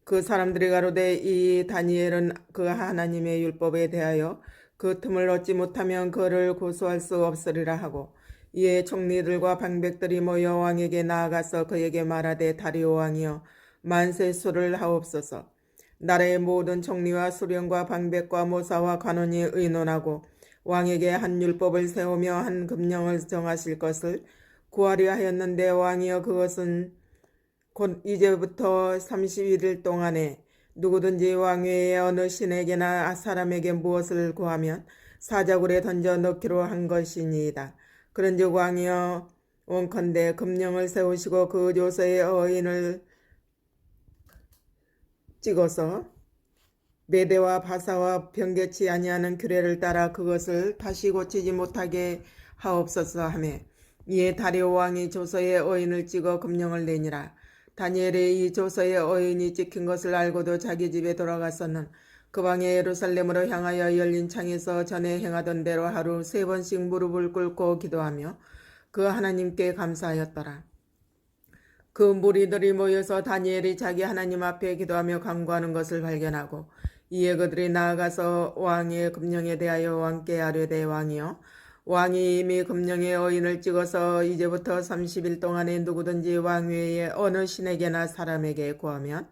그 사람들이 가로되 이 다니엘은 그 하나님의 율법에 대하여 그 틈을 얻지 못하면 그를 고소할 수 없으리라 하고, 이에 총리들과 방백들이 모여 왕에게 나아가서 그에게 말하되, 다리오 왕이여 만세수를 하옵소서. 나라의 모든 총리와 수령과 방백과 모사와 관원이 의논하고 왕에게 한 율법을 세우며 한 금령을 정하실 것을 구하려 하였는데, 왕이여 그것은 곧 이제부터 31일 동안에 누구든지 왕 외에 어느 신에게나 사람에게 무엇을 구하면 사자굴에 던져 넣기로 한 것이니이다. 그런즉 왕이여 원컨대 금령을 세우시고 그 조서의 어인을 찍어서 메대와 바사와 변개치 아니하는 규례를 따라 그것을 다시 고치지 못하게 하옵소서 하매, 이에 다리오 왕이 조서의 어인을 찍어 금령을 내니라. 다니엘의 이 조서의 어인이 찍힌 것을 알고도 자기 집에 돌아가서는 그 방에 예루살렘으로 향하여 열린 창에서 전에 행하던 대로 하루 3번씩 무릎을 꿇고 기도하며 그 하나님께 감사하였더라. 그 무리들이 모여서 다니엘이 자기 하나님 앞에 기도하며 간구하는 것을 발견하고, 이에 그들이 나아가서 왕의 금령에 대하여 왕께 아뢰되, 왕이여 왕이 이미 금령의 어인을 찍어서 이제부터 30일 동안에 누구든지 왕 외에 어느 신에게나 사람에게 구하면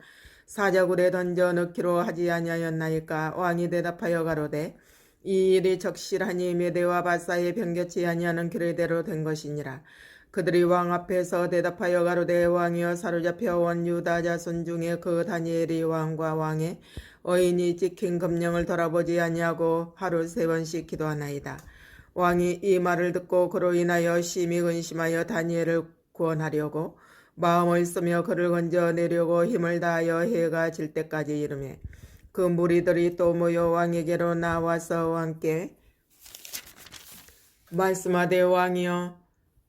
사자굴에 던져 넣기로 하지 아니하였나이까. 왕이 대답하여 가로되, 이 일이 적실하니 메대와 바사의 변개치 아니하는 규례대로 된 것이니라. 그들이 왕 앞에서 대답하여 가로되, 왕이여 사로잡혀 온 유다 자손 중에 그 다니엘이 왕과 왕의 어인이 찍힌 금령을 돌아보지 아니하고 하루 3번씩 기도하나이다. 왕이 이 말을 듣고 그로 인하여 심히 근심하여 다니엘을 구원하려고 마음을 쓰며 그를 건져내려고 힘을 다하여 해가 질 때까지 이르매, 그 무리들이 또 모여 왕에게로 나와서 왕께 말씀하되, 왕이여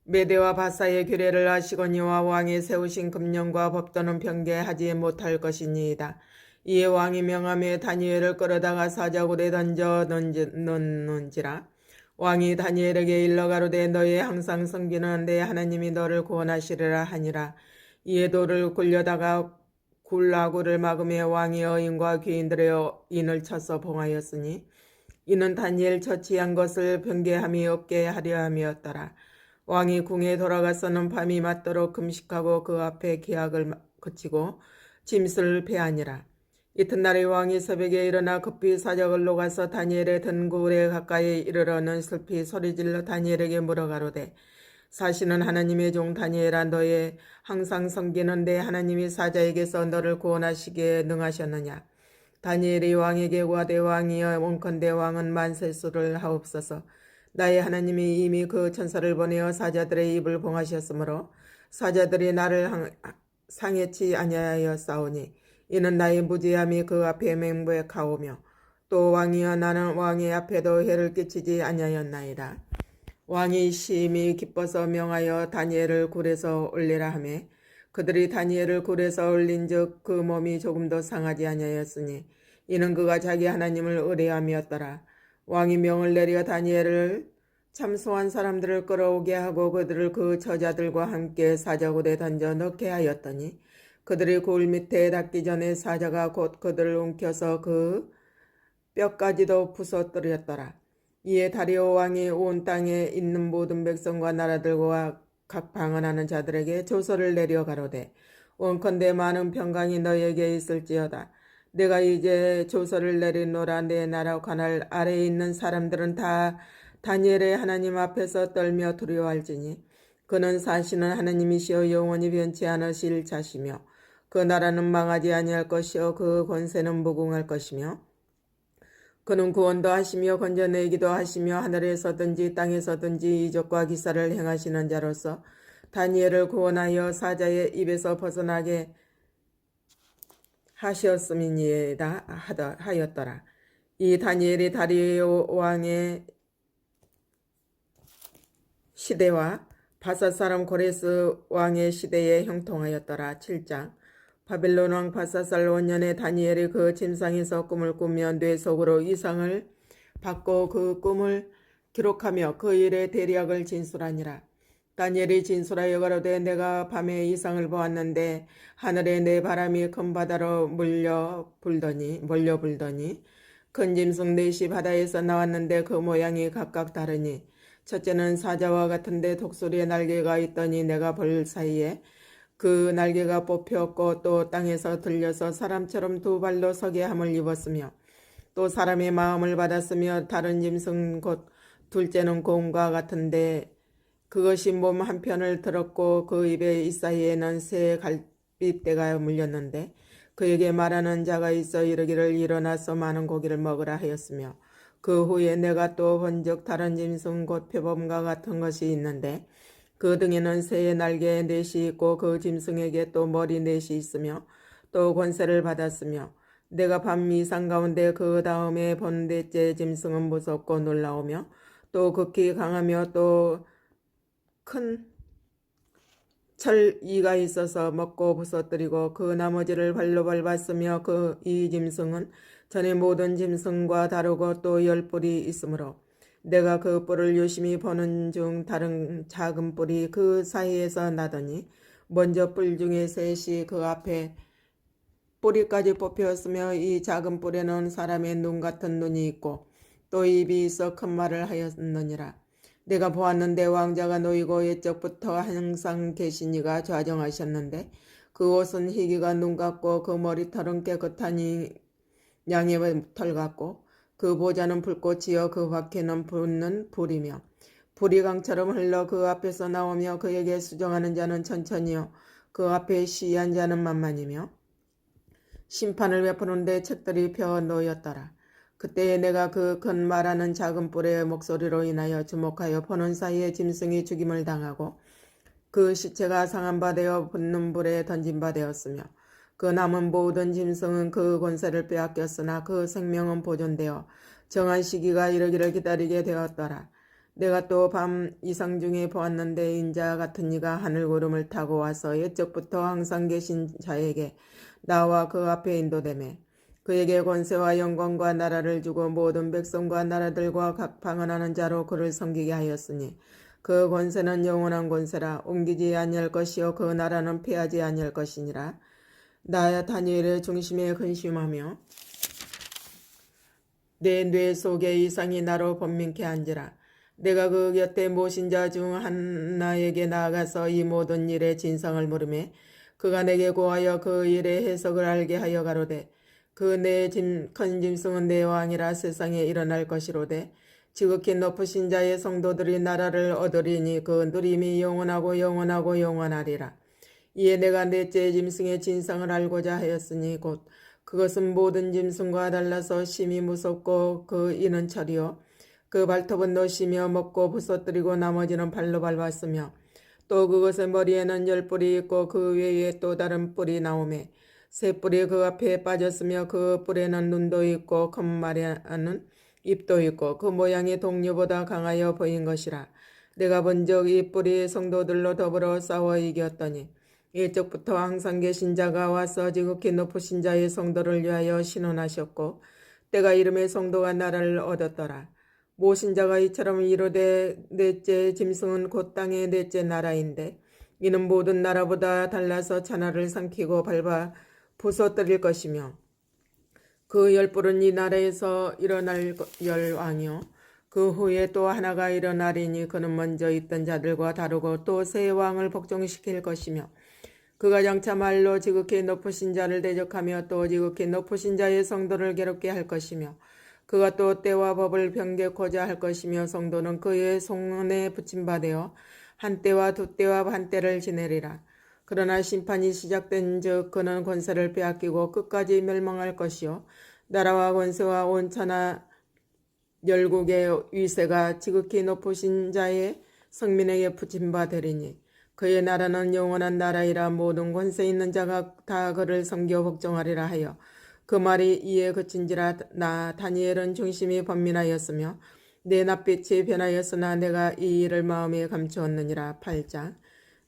메대와 바사의 규례를 아시거니와 왕이 세우신 금령과 법도는 변개하지 못할 것이니이다. 이에 왕이 명함에 다니엘을 끌어다가 사자굴에 던져 넣는지라. 왕이 다니엘에게 일러 가로되, 너의 항상 섬기는 내 하나님이 너를 구원하시리라 하니라. 이에 돌을 굴려다가 굴라굴을 막음에 왕이 어인과 귀인들의 인을 쳐서 봉하였으니 이는 다니엘 처치한 것을 변개함이 없게 하려 함이었더라. 왕이 궁에 돌아가서는 밤이 맞도록 금식하고 그 앞에 기약을 그치고 짐승을 패하니라. 이튿날에 왕이 새벽에 일어나 급히 사자굴로 가서 다니엘의 든 굴에 가까이 이르러는 슬피 소리질러 다니엘에게 물어가로되, 사시는 하나님의 종 다니엘아, 너의 항상 섬기는 내 하나님이 사자에게서 너를 구원하시기에 능하셨느냐. 다니엘이 왕에게 구하되, 왕이여 원컨대 왕은 만세수를 하옵소서. 나의 하나님이 이미 그 천사를 보내어 사자들의 입을 봉하셨으므로 사자들이 나를 상해치 아니하였사오니 이는 나의 무지함이 그 앞에 맹백하오며, 또 왕이여 나는 왕의 앞에도 해를 끼치지 아니하였나이다. 왕이 심히 기뻐서 명하여 다니엘을 굴에서 올리라 하매, 그들이 다니엘을 굴에서 올린즉 그 몸이 조금도 상하지 아니하였으니 이는 그가 자기 하나님을 의뢰함이었더라. 왕이 명을 내려 다니엘을 참소한 사람들을 끌어오게 하고 그들을 그 저자들과 함께 사자굴에 던져 넣게 하였더니, 그들이 굴 밑에 닿기 전에 사자가 곧 그들을 움켜서 그 뼈까지도 부서뜨렸더라. 이에 다리오 왕이 온 땅에 있는 모든 백성과 나라들과 각 방언하는 자들에게 조서를 내려 가로되, 원컨대 많은 평강이 너에게 있을지어다. 내가 이제 조서를 내리노라. 내 나라 관할 아래에 있는 사람들은 다 다니엘의 하나님 앞에서 떨며 두려워할지니 그는 사시는 하나님이시여 영원히 변치 않으실 자시며 그 나라는 망하지 아니할 것이요 그 권세는 무궁할 것이며 그는 구원도 하시며 건져내기도 하시며 하늘에서든지 땅에서든지 이적과 기사를 행하시는 자로서 다니엘을 구원하여 사자의 입에서 벗어나게 하셨음이니이다 하였더라. 이 다니엘이 다리오 왕의 시대와 바사 사람 고레스 왕의 시대에 형통하였더라. 7장. 바빌론 왕 바사살 5년에 다니엘이 그 침상에서 꿈을 꾸며 뇌 속으로 이상을 받고 그 꿈을 기록하며 그 일의 대략을 진술하니라. 다니엘이 진술하여 가로되 내가 밤에 이상을 보았는데 하늘에 네 바람이 큰 바다로 몰려 불더니 큰 짐승 넷이 바다에서 나왔는데 그 모양이 각각 다르니 첫째는 사자와 같은데 독수리의 날개가 있더니 내가 볼 사이에 그 날개가 뽑혔고 또 땅에서 들려서 사람처럼 두 발로 서게 함을 입었으며 또 사람의 마음을 받았으며 다른 짐승 곧 둘째는 곰과 같은데 그것이 몸 한편을 들었고 그 입에 이사이에는 새 갈빗대가 물렸는데 그에게 말하는 자가 있어 이르기를 일어나서 많은 고기를 먹으라 하였으며 그 후에 내가 또 본즉 다른 짐승 곧 표범과 같은 것이 있는데 그 등에는 새의 날개 넷이 있고 그 짐승에게 또 머리 넷이 있으며 또 권세를 받았으며 내가 밤 이상 가운데 그 다음에 본 넷째 짐승은 무섭고 놀라우며 또 극히 강하며 또 큰 철이가 있어서 먹고 부서뜨리고 그 나머지를 발로 밟았으며 그 이 짐승은 전에 모든 짐승과 다르고 또 10뿔이 있으므로 내가 그 뿔을 유심히 보는 중 다른 작은 뿔이 그 사이에서 나더니 먼저 뿔 중에 셋이 그 앞에 뿌리까지 뽑혔으며 이 작은 뿔에는 사람의 눈 같은 눈이 있고 또 입이 있어 큰 말을 하였느니라. 내가 보았는데 왕자가 놓이고 옛적부터 항상 계신 이가 좌정하셨는데 그 옷은 희기가 눈 같고 그 머리털은 깨끗하니 양의 털 같고 그 보좌는 불꽃이요 그 밖에는 붙는 불이며 불이 강처럼 흘러 그 앞에서 나오며 그에게 수정하는 자는 천천히요 그 앞에 시한 자는 만만이며 심판을 베푸는데 책들이 펴 놓였더라. 그때에 내가 그 큰 말하는 작은 뿔의 목소리로 인하여 주목하여 보는 사이에 짐승이 죽임을 당하고 그 시체가 상한 바 되어 붙는 불에 던진 바 되었으며 그 남은 모든 짐승은 그 권세를 빼앗겼으나 그 생명은 보존되어 정한 시기가 이르기를 기다리게 되었더라. 내가 또 밤 이상 중에 보았는데 인자 같은 이가 하늘구름을 타고 와서 옛적부터 항상 계신 자에게 나와 그 앞에 인도되매 그에게 권세와 영광과 나라를 주고 모든 백성과 나라들과 각 방언하는 자로 그를 섬기게 하였으니 그 권세는 영원한 권세라. 옮기지 아니할 것이요 그 나라는 패하지 아니할 것이니라. 나 다니엘의 중심에 근심하며 내 뇌 속에 이상이 나로 번민케 한지라. 내가 그 곁에 모신 자 중 하나에게 나아가서 이 모든 일의 진상을 물으매 그가 내게 고하여 그 일의 해석을 알게 하여 가로되 그 내 큰 짐승은 내 왕이라 세상에 일어날 것이로되 지극히 높으신 자의 성도들이 나라를 얻으리니 그 누림이 영원하고 영원하고 영원하리라. 이에 내가 넷째 짐승의 진상을 알고자 하였으니 곧 그것은 모든 짐승과 달라서 심히 무섭고 그 이는 철이요 그 발톱은 노시며 먹고 부서뜨리고 나머지는 발로 밟았으며 또 그것의 머리에는 10뿔이 있고 그 외에 또 다른 뿔이 나오매 새 뿔이 그 앞에 빠졌으며 그 뿔에는 눈도 있고 큰 말에는 입도 있고 그 모양이 동류보다 강하여 보인 것이라. 내가 본적 이 뿔이 성도들로 더불어 싸워 이겼더니 일적부터 항상 계신 자가 와서 지극히 높으신 자의 성도를 위하여 신원하셨고 때가 이름의 성도가 나라를 얻었더라. 모신 자가 이처럼 이르되 넷째 짐승은 곧 땅의 넷째 나라인데 이는 모든 나라보다 달라서 천하를 삼키고 밟아 부서뜨릴 것이며 그 10뿔은 이 나라에서 일어날 열왕이요 그 후에 또 하나가 일어나리니 그는 먼저 있던 자들과 다르고 또 새 왕을 복종시킬 것이며 그가 장차 말로 지극히 높으신 자를 대적하며 또 지극히 높으신 자의 성도를 괴롭게 할 것이며 그가 또 때와 법을 변개코자 할 것이며 성도는 그의 손에 붙임받아 한 때와 두 때와 반 때를 지내리라. 그러나 심판이 시작된 즉 그는 권세를 빼앗기고 끝까지 멸망할 것이요 나라와 권세와 온 천하 열국의 위세가 지극히 높으신 자의 성민에게 붙임바 되리니 그의 나라는 영원한 나라이라. 모든 권세 있는 자가 다 그를 섬겨 복종하리라 하여 그 말이 이에 그친지라. 나 다니엘은 중심이 번민하였으며 내 낯빛이 변하였으나 내가 이 일을 마음에 감추었느니라. 8장.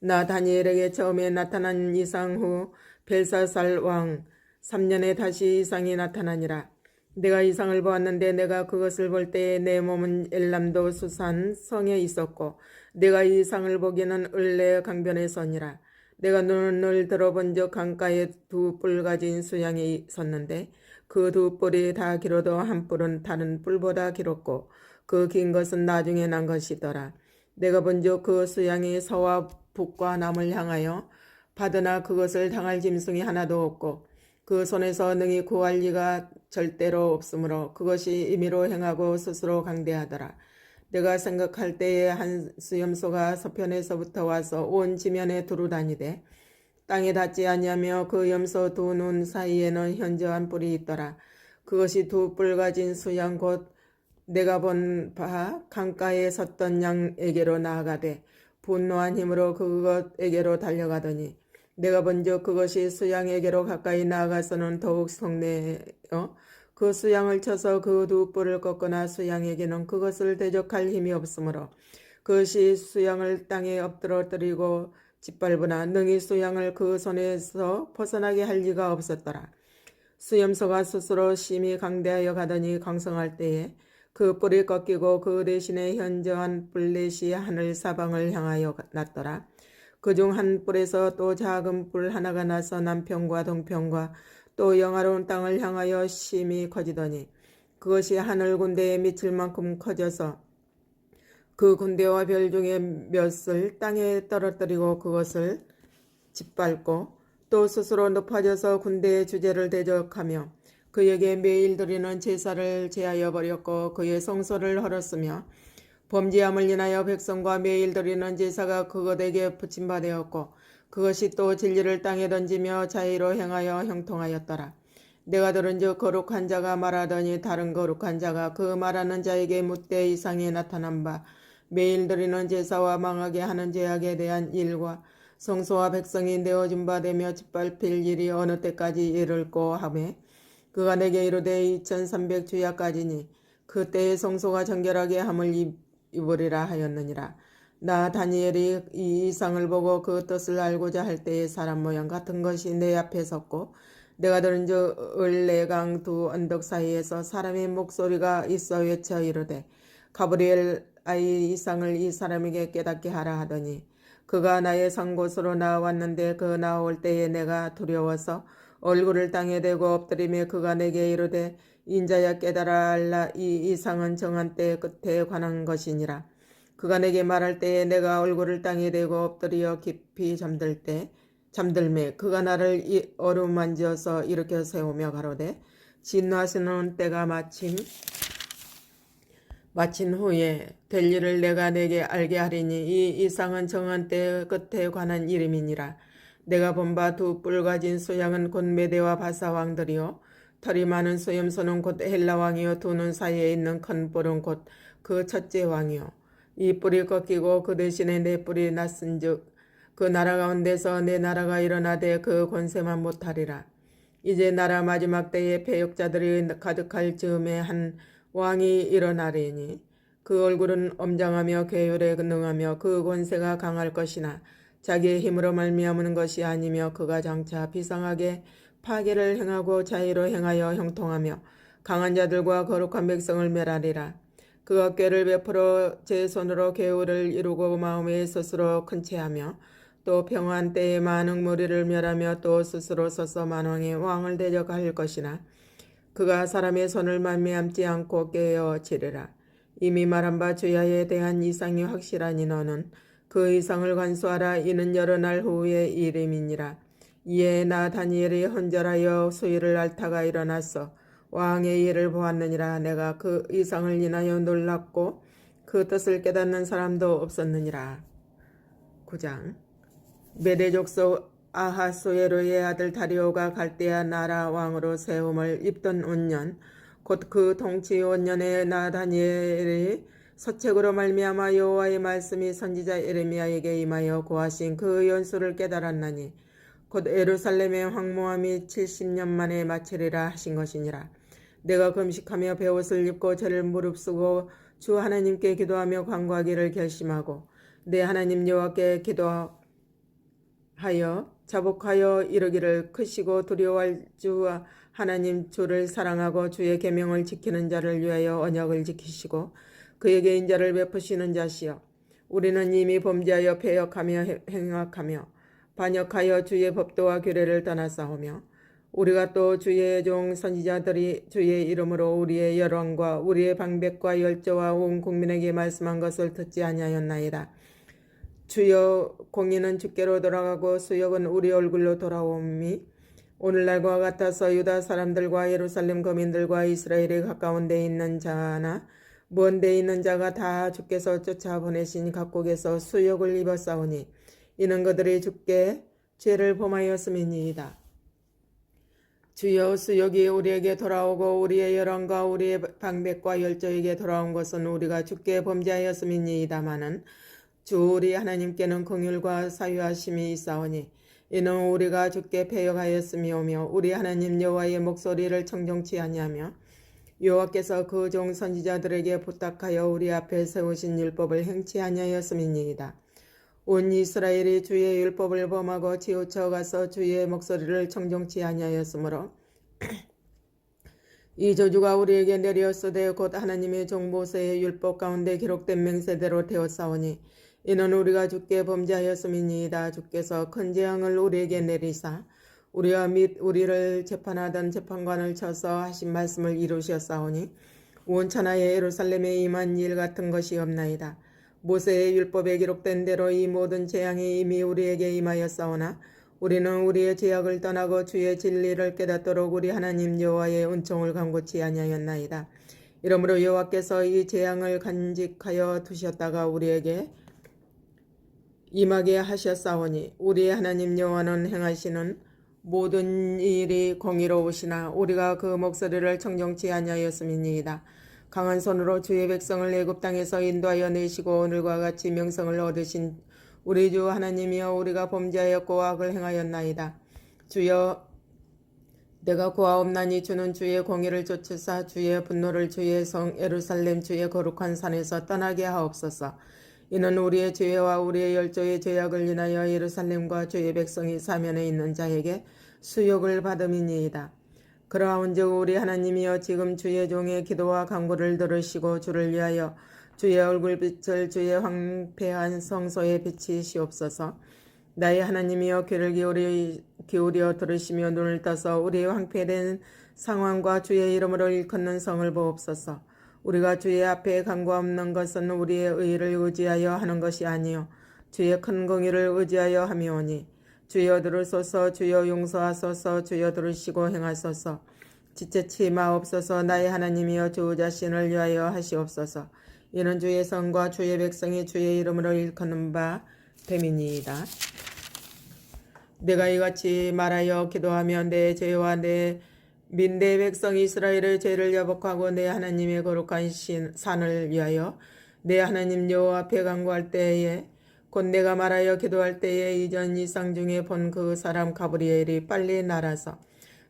나 다니엘에게 처음에 나타난 이상 후 벨사살 왕 3년에 다시 이상이 나타나니라. 내가 이상을 보았는데 내가 그것을 볼 때에 내 몸은 엘람도 수산 성에 있었고 내가 이 이상을 보기는 을레 강변에 서니라. 내가 눈을 들어본 적 강가에 두 뿔 가진 수양이 섰는데 그 두 뿔이 다 길어도 한 뿔은 다른 뿔보다 길었고 그 긴 것은 나중에 난 것이더라. 내가 본즉 그 수양이 서와 북과 남을 향하여 받으나 그것을 당할 짐승이 하나도 없고 그 손에서 능히 구할 리가 절대로 없으므로 그것이 임의로 행하고 스스로 강대하더라. 내가 생각할 때에 한 수염소가 서편에서부터 와서 온 지면에 두루 다니되 땅에 닿지 아니하며 그 염소 두 눈 사이에는 현저한 뿔이 있더라. 그것이 두 뿔 가진 수양 곧 내가 본 바 강가에 섰던 양에게로 나아가되 분노한 힘으로 그것에게로 달려가더니 내가 본즉 그것이 수양에게로 가까이 나아가서는 더욱 성내어 그 수양을 쳐서 그 두 뿔을 꺾거나 수양에게는 그것을 대적할 힘이 없으므로 그것이 수양을 땅에 엎드러뜨리고 짓밟으나 능히 수양을 그 손에서 벗어나게 할 리가 없었더라. 수염소가 스스로 심히 강대하여 가더니 강성할 때에 그 뿔이 꺾이고 그 대신에 현저한 뿔렛이 하늘 사방을 향하여 났더라. 그중 한 뿔에서 또 작은 뿔 하나가 나서 남편과 동편과 또 영화로운 땅을 향하여 심히 커지더니 그것이 하늘 군대에 미칠 만큼 커져서 그 군대와 별 중에 몇을 땅에 떨어뜨리고 그것을 짓밟고 또 스스로 높아져서 군대의 주제를 대적하며 그에게 매일 드리는 제사를 제하여 버렸고 그의 성소를 헐었으며 범죄함을 인하여 백성과 매일 드리는 제사가 그것에게 붙임받았고 그것이 또 진리를 땅에 던지며 자의로 행하여 형통하였더라. 내가 들은즉 거룩한 자가 말하더니 다른 거룩한 자가 그 말하는 자에게 묻되 이상에 나타난 바 매일 드리는 제사와 망하게 하는 죄악에 대한 일과 성소와 백성이 내어준 바 되며 짓밟힐 일이 어느 때까지 이를꼬 하매 그가 내게 이르되 2300주야까지니 그때의 성소가 정결하게 함을 입으리라 하였느니라. 나 다니엘이 이 이상을 보고 그 뜻을 알고자 할 때에 사람 모양 같은 것이 내 앞에 섰고 내가 들은즉 을레강 두 언덕 사이에서 사람의 목소리가 있어 외쳐 이르되 가브리엘 아이 이상을 이 사람에게 깨닫게 하라 하더니 그가 나의 선 곳으로 나왔는데 그 나올 때에 내가 두려워서 얼굴을 땅에 대고 엎드리며 그가 내게 이르되 인자야 깨달아 알라 이 이상은 정한 때 끝에 관한 것이니라. 그가 내게 말할 때에 내가 얼굴을 땅에 대고 엎드려 깊이 잠들매 그가 나를 어루만져서 일으켜 세우며 가로되 진노하시는 때가 마친 후에 될 일을 내가 내게 알게 하리니 이 이상은 정한 때 끝에 관한 이름이니라. 내가 본 바 두 뿔 가진 수양은 곧 메대와 바사 왕들이요 털이 많은 수염소는 곧 헬라 왕이요 두 눈 사이에 있는 큰 뿔은 곧 그 첫째 왕이요 이 뿔이 꺾이고 그 대신에 내 뿔이 났은즉 그 나라 가운데서 내 나라가 일어나되 그 권세만 못하리라. 이제 나라 마지막 때에 패역자들이 가득할 즈음에 한 왕이 일어나리니 그 얼굴은 엄장하며 괴율에 능하며 그 권세가 강할 것이나 자기의 힘으로 말미암는 것이 아니며 그가 장차 비상하게 파괴를 행하고 자의로 행하여 형통하며 강한 자들과 거룩한 백성을 멸하리라. 그가 꾀를 베풀어 제 손으로 괴울을 이루고 마음에 스스로 큰 채하며 또 평안 때에 많은 무리를 멸하며 또 스스로 서서 만왕의 왕을 대적할 것이나 그가 사람의 손을 말미암지 않고 깨어지리라. 이미 말한 바 주야에 대한 이상이 확실하니 너는 그 이상을 간수하라. 이는 여러 날 후의 일임이니라. 이에 나 다니엘이 헌절하여 수일을 앓다가 일어났어 왕의 일을 보았느니라. 내가 그 이상을 인하여 놀랍고 그 뜻을 깨닫는 사람도 없었느니라. 9장. 메대 족속 아하수에로의 아들 다리오가 갈대아 나라 왕으로 세움을 입던 운년 곧 그 통치 5년에 나 다니엘이 서책으로 말미암아 여호와의 말씀이 선지자 예레미야에게 임하여 고하신 그 연수를 깨달았나니 곧 예루살렘의 황무함이 70년 만에 마치리라 하신 것이니라. 내가 금식하며 베옷을 입고 저를 무릅쓰고 주 하나님께 기도하며 간구하기를 결심하고 내 하나님 여호와께 기도하여 자복하여 이르기를 크시고 두려워할 주 하나님 주를 사랑하고 주의 계명을 지키는 자를 위하여 언약을 지키시고 그에게 인자를 베푸시는 자시여 우리는 이미 범죄하여 패역하며 행악하며 반역하여 주의 법도와 규례를 떠나싸우며 우리가 또 주의 종 선지자들이 주의 이름으로 우리의 열왕과 우리의 방백과 열조와 온 국민에게 말씀한 것을 듣지 아니하였나이다. 주여 공의는 주께로 돌아가고 수욕은 우리 얼굴로 돌아오미 오늘날과 같아서 유다 사람들과 예루살렘 거민들과 이스라엘에 가까운 데 있는 자나 먼 데 있는 자가 다 주께서 쫓아보내신 각국에서 수욕을 입었사오니 이는 그들이 주께 죄를 범하였음이니이다. 주여 수욕이 우리에게 돌아오고 우리의 열왕과 우리의 방백과 열조에게 돌아온 것은 우리가 주께 범죄하였음이니이다마는 주 우리 하나님께는 긍휼과 사유하심이 있사오니 이는 우리가 주께 패역하였음이오며 우리 하나님 여호와의 목소리를 청종치 아니하며 여호와께서 그 종 선지자들에게 부탁하여 우리 앞에 세우신 율법을 행치 아니하였음이니이다. 온 이스라엘이 주의 율법을 범하고 치우쳐 가서 주의 목소리를 청종치 아니하였으므로 이 저주가 우리에게 내렸으되 곧 하나님의 종 모세의 율법 가운데 기록된 맹세대로 되었사오니 이는 우리가 주께 범죄하였음이니이다. 주께서 큰 재앙을 우리에게 내리사 우리와 및 우리를 재판하던 재판관을 쳐서 하신 말씀을 이루셨사오니 온 천하에 예루살렘에 임한 일 같은 것이 없나이다. 모세의 율법에 기록된 대로 이 모든 재앙이 이미 우리에게 임하였사오나 우리는 우리의 죄악을 떠나고 주의 진리를 깨닫도록 우리 하나님 여호와의 은총을 간구치 아니하였나이다. 이러므로 여호와께서 이 재앙을 간직하여 두셨다가 우리에게 임하게 하셨사오니 우리의 하나님 여호와는 행하시는 모든 일이 공의로우시나 우리가 그 목소리를 청종치 아니하였음이니이다. 강한 손으로 주의 백성을 애굽 땅에서 인도하여 내시고 오늘과 같이 명성을 얻으신 우리 주 하나님이여 우리가 범죄하였고 악을 행하였나이다. 주여 내가 고하옵나니 주는 주의 공의를 쫓으사 주의 분노를 주의 성 예루살렘 주의 거룩한 산에서 떠나게 하옵소서. 이는 우리의 죄와 우리의 열조의 죄악을 인하여 예루살렘과 주의 백성이 사면에 있는 자에게 수욕을 받음이니이다. 그러한즉 우리 하나님이여 지금 주의 종의 기도와 간구를 들으시고 주를 위하여 주의 얼굴빛을 주의 황폐한 성소에 비치시옵소서. 나의 하나님이여 귀를 기울여 들으시며 눈을 떠서 우리의 황폐된 상황과 주의 이름으로 일컫는 성을 보옵소서. 우리가 주의 앞에 간구없는 것은 우리의 의를 의지하여 하는 것이 아니요 주의 큰 공의를 의지하여 함이오니 주여 들으소서. 주여 용서하소서. 주여 들으시고 행하소서. 지체치 마옵소서. 나의 하나님이여 주 자신을 위하여 하시옵소서. 이는 주의 성과 주의 백성이 주의 이름으로 일컫는 바 됨이니이다. 내가 이같이 말하여 기도하며 내 죄와 내 백성 이스라엘의 죄를 야복하고 내 하나님의 거룩한 산을 위하여 내 하나님 여호와 앞에 간구할 때에 곧 내가 말하여 기도할 때에 이전 이상 중에 본 그 사람 가브리엘이 빨리 날아서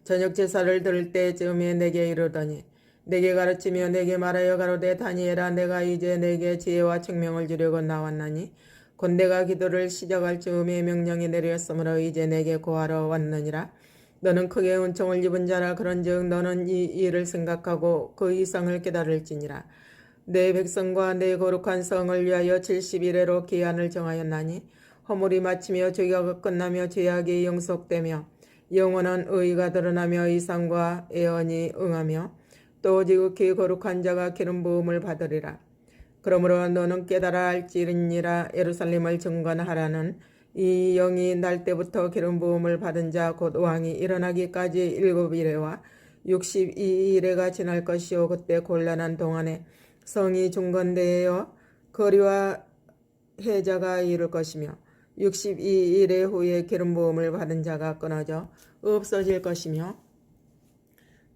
저녁 제사를 들을 때쯤에 내게 이르더니 내게 가르치며 내게 말하여 가로되 다니엘아 내가 이제 내게 지혜와 청명을 주려고 나왔나니 곧 내가 기도를 시작할 즈음에 명령이 내렸으므로 이제 내게 고하러 왔느니라. 너는 크게 은총을 입은 자라. 그런즉 너는 이 일을 생각하고 그 이상을 깨달을지니라. 내 백성과 내 거룩한 성을 위하여 70일에로 기한을 정하였나니 허물이 마치며 죄가 끝나며 죄악이 영속되며 영원한 의가 드러나며 이상과 예언이 응하며 또 지극히 거룩한 자가 기름 부음을 받으리라. 그러므로 너는 깨달아 알지니라. 예루살렘을 증거하라는 이 영이 날 때부터 기름 부음을 받은 자 곧 왕이 일어나기까지 7일에와 62일에가 지날 것이요 그때 곤란한 동안에 성이 중건되어 거리와 해자가 이를 것이며 62일의 후에 기름 부음을 받은 자가 끊어져 없어질 것이며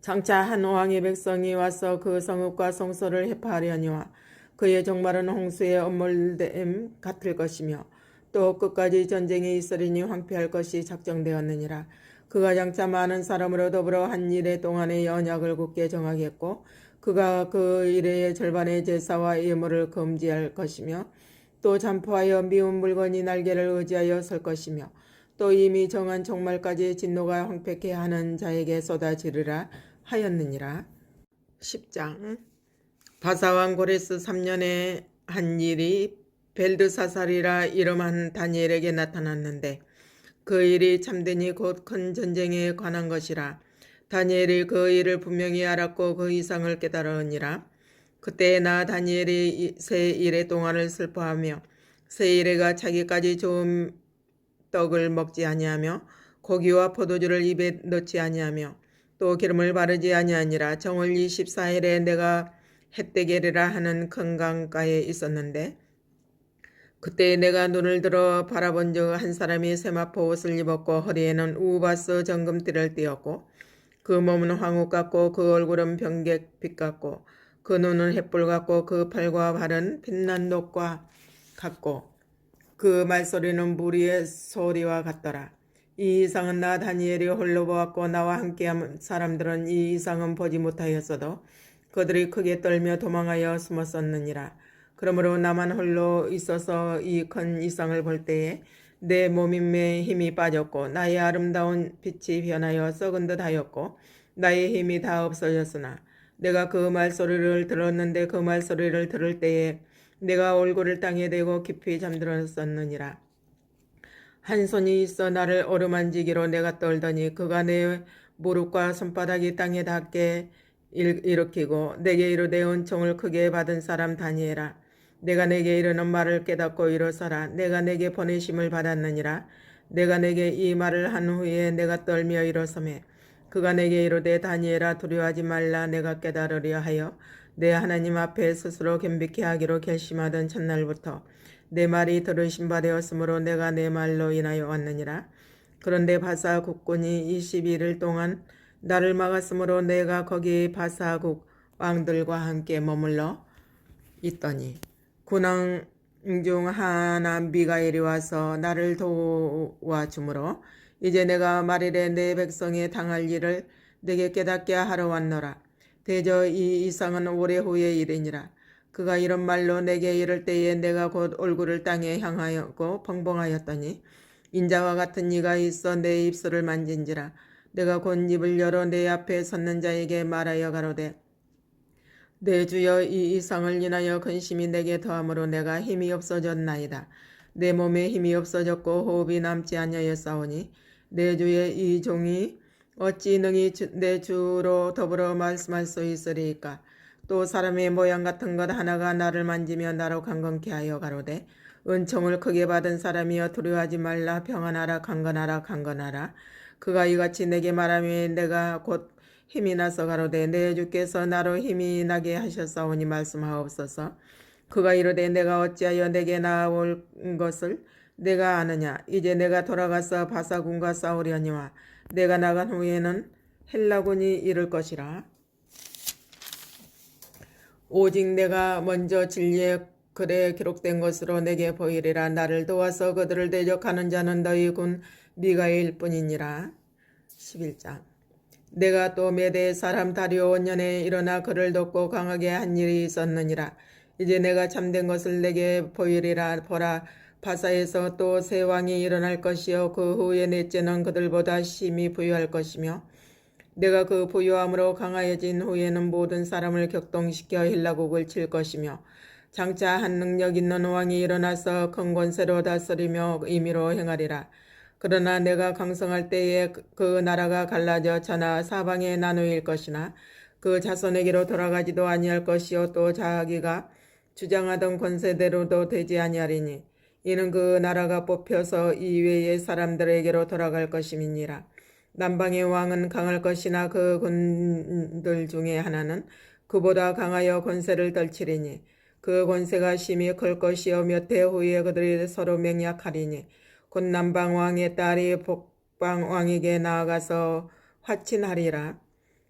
장차 한 왕의 백성이 와서 그 성읍과 성소를 해파하려니와 그의 종말은 홍수의 엄몰됨 같을 것이며 또 끝까지 전쟁이 있으리니 황폐할 것이 작정되었느니라. 그가 장차 많은 사람으로 더불어 한 일의 동안에 언약을 굳게 정하겠고 그가 그 일의 절반의 제사와 예물을 금지할 것이며 또 잠포하여 미운 물건이 날개를 의지하여 설 것이며 또 이미 정한 종말까지 진노가 황폐케 하는 자에게 쏟아지리라 하였느니라. 10장. 바사왕 고레스 3년에 한 일이 벨드사살이라 이름한 다니엘에게 나타났는데 그 일이 참되니 곧 큰 전쟁에 관한 것이라. 다니엘이 그 일을 분명히 알았고 그 이상을 깨달으니라. 그때 나 다니엘이 새 일의 동안을 슬퍼하며 새 일에가 자기까지 좋은 떡을 먹지 아니하며 고기와 포도주를 입에 넣지 아니하며 또 기름을 바르지 아니하니라. 정월 24일에 내가 헷데게리라 하는 큰 강가에 있었는데 그때 내가 눈을 들어 바라본즉 한 사람이 세마포 옷을 입었고 허리에는 우바스 정금띠를 띠었고 그 몸은 황후 같고 그 얼굴은 병객빛 같고 그 눈은 햇불 같고 그 팔과 발은 빛난 녹과 같고 그 말소리는 무리의 소리와 같더라. 이 이상은 나 다니엘이 홀로 보았고 나와 함께한 사람들은 이 이상은 보지 못하였어도 그들이 크게 떨며 도망하여 숨었었느니라. 그러므로 나만 홀로 있어서 이 큰 이상을 볼 때에 내 몸에 힘이 빠졌고 나의 아름다운 빛이 변하여 썩은 듯 하였고 나의 힘이 다 없어졌으나 내가 그 말소리를 들었는데 그 말소리를 들을 때에 내가 얼굴을 땅에 대고 깊이 잠들었었느니라. 한 손이 있어 나를 어루만지기로 내가 떨더니 그가 내 무릎과 손바닥이 땅에 닿게 일으키고 내게 이르되 은총을 크게 받은 사람 다니엘아 내가 내게 이르는 말을 깨닫고 일어서라. 내가 내게 보내심을 받았느니라. 내가 내게 이 말을 한 후에 내가 떨며 일어서매 그가 내게 이르되 다니엘아 두려워하지 말라. 내가 깨달으려 하여 내 하나님 앞에 스스로 겸비케 하기로 결심하던 첫날부터 내 말이 들으신 바 되었으므로 내가 내 말로 인하여 왔느니라. 그런데 바사 국군이 22일 동안 나를 막았으므로 내가 거기 바사국 왕들과 함께 머물러 있더니 군왕 중 하나 미가엘이 와서 나를 도와주므로 이제 내가 말이래 내 백성에 당할 일을 내게 깨닫게 하러 왔노라. 대저 이 이상은 오래 후의 일이니라. 그가 이런 말로 내게 이를 때에 내가 곧 얼굴을 땅에 향하였고 벙벙하였더니 인자와 같은 이가 있어 내 입술을 만진지라. 내가 곧 입을 열어 내 앞에 섰는 자에게 말하여 가로되 내 주여 이 이상을 인하여 근심이 내게 더함으로 내가 힘이 없어졌나이다. 내 몸에 힘이 없어졌고 호흡이 남지 아니하였사오니 내 주의 이 종이 어찌 능히 내 주로 더불어 말씀할 수 있으리이까. 또 사람의 모양 같은 것 하나가 나를 만지며 나로 강건케 하여 가로되 은총을 크게 받은 사람이여 두려워하지 말라. 평안하라. 강건하라. 강건하라. 그가 이같이 내게 말하며 내가 곧 힘이 나서 가로되 내 주께서 나로 힘이 나게 하셨사오니 말씀하옵소서. 그가 이르되 내가 어찌하여 내게 나아올 것을 내가 아느냐. 이제 내가 돌아가서 바사군과 싸우려니와 내가 나간 후에는 헬라군이 이를 것이라. 오직 내가 먼저 진리의 글에 기록된 것으로 내게 보이리라. 나를 도와서 그들을 대적하는 자는 너희 군 미가일 뿐이니라. 11장. 내가 또 메대 사람 다리오 원년에 일어나 그를 돕고 강하게 한 일이 있었느니라. 이제 내가 참된 것을 내게 보이리라. 보라, 바사에서 또 새 왕이 일어날 것이요 그 후에 넷째는 그들보다 심히 부유할 것이며 내가 그 부유함으로 강하여진 후에는 모든 사람을 격동시켜 힐라국을 칠 것이며 장차 한 능력 있는 왕이 일어나서 큰 권세로 다스리며 임의로 행하리라. 그러나 내가 강성할 때에 그 나라가 갈라져 천하 사방에 나누일 것이나 그 자손에게로 돌아가지도 아니할 것이요 또 자기가 주장하던 권세대로도 되지 아니하리니 이는 그 나라가 뽑혀서 이외의 사람들에게로 돌아갈 것임이니라. 남방의 왕은 강할 것이나 그 군들 중에 하나는 그보다 강하여 권세를 떨치리니 그 권세가 심히 클 것이요 몇 해 후에 그들이 서로 맹약하리니 곧 남방 왕의 딸이 북방 왕에게 나아가서 화친하리라.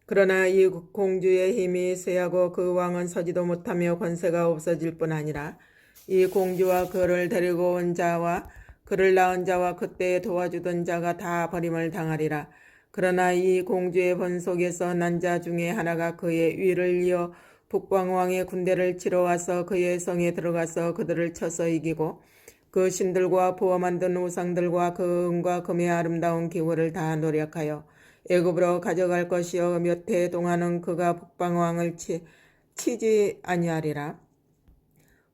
그러나 이 공주의 힘이 쇠하고 그 왕은 서지도 못하며 권세가 없어질 뿐 아니라 이 공주와 그를 데리고 온 자와 그를 낳은 자와 그때 도와주던 자가 다 버림을 당하리라. 그러나 이 공주의 번속에서 난 자 중에 하나가 그의 위를 이어 북방왕의 군대를 치러 와서 그의 성에 들어가서 그들을 쳐서 이기고 그 신들과 부어 만든 우상들과 그 은과 금의 아름다운 기구를 다 노력하여 애굽으로 가져갈 것이요 몇 해 동안은 그가 북방왕을 치지 아니하리라.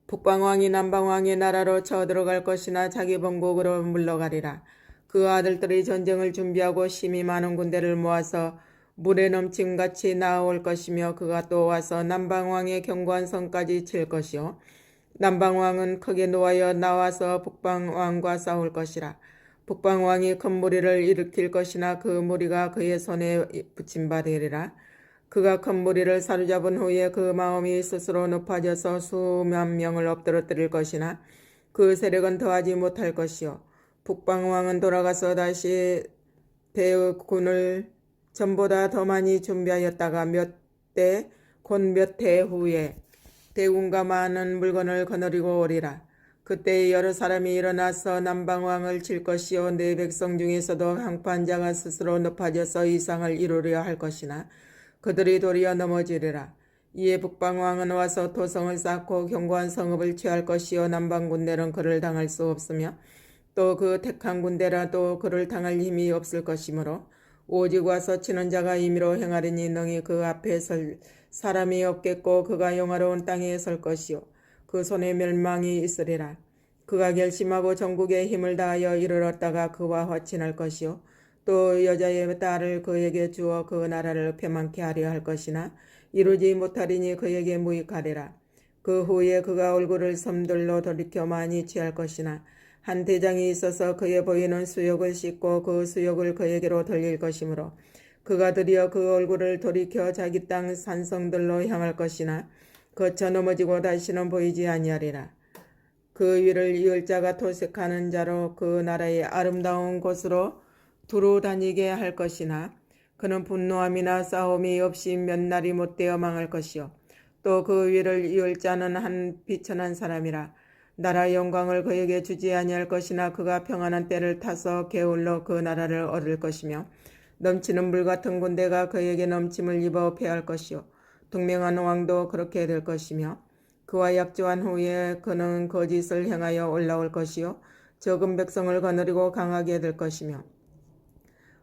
북방왕이 남방왕의 나라로 쳐들어갈 것이나 자기 본국으로 물러가리라. 그 아들들이 전쟁을 준비하고 심히 많은 군대를 모아서 물에 넘침같이 나아올 것이며 그가 또 와서 남방왕의 견고한 성까지 칠 것이요 남방왕은 크게 노하여 나와서 북방왕과 싸울 것이라. 북방왕이 큰 무리를 일으킬 것이나 그 무리가 그의 손에 붙임받으리라. 그가 큰 무리를 사로잡은 후에 그 마음이 스스로 높아져서 수만 명을 엎드러뜨릴 것이나 그 세력은 더하지 못할 것이요 북방왕은 돌아가서 다시 대군을 전보다 더 많이 준비하였다가 곧 몇 해 후에 대군과 많은 물건을 거느리고 오리라. 그때 여러 사람이 일어나서 남방왕을 칠 것이요 내 백성 중에서도 강판 자가 스스로 높아져서 이상을 이루려 할 것이나 그들이 도리어 넘어지리라. 이에 북방왕은 와서 토성을 쌓고 견고한 성읍을 취할 것이요 남방 군대는 그를 당할 수 없으며 또 그 택한 군대라도 그를 당할 힘이 없을 것이므로 오직 와서 치는 자가 임의로 행하리니 능히 그 앞에 설 사람이 없겠고 그가 영화로운 땅에 설 것이요 그 손에 멸망이 있으리라. 그가 결심하고 전국에 힘을 다하여 이르렀다가 그와 화친할 것이요 또 여자의 딸을 그에게 주어 그 나라를 패망케 하려 할 것이나 이루지 못하리니 그에게 무익하리라. 그 후에 그가 얼굴을 섬들로 돌이켜 많이 취할 것이나 한 대장이 있어서 그의 보이는 수욕을 씻고 그 수욕을 그에게로 돌릴 것이므로 그가 드디어 그 얼굴을 돌이켜 자기 땅 산성들로 향할 것이나 거쳐 넘어지고 다시는 보이지 아니하리라. 그 위를 이을 자가 토색하는 자로 그 나라의 아름다운 곳으로 두루 다니게 할 것이나 그는 분노함이나 싸움이 없이 몇 날이 못되어 망할 것이요 또 그 위를 이을 자는 한 비천한 사람이라. 나라 영광을 그에게 주지 아니할 것이나 그가 평안한 때를 타서 게을러 그 나라를 얻을 것이며 넘치는 물 같은 군대가 그에게 넘침을 입어 패할 것이요 동맹한 왕도 그렇게 될 것이며 그와 약조한 후에 그는 거짓을 행하여 올라올 것이요 적은 백성을 거느리고 강하게 될 것이며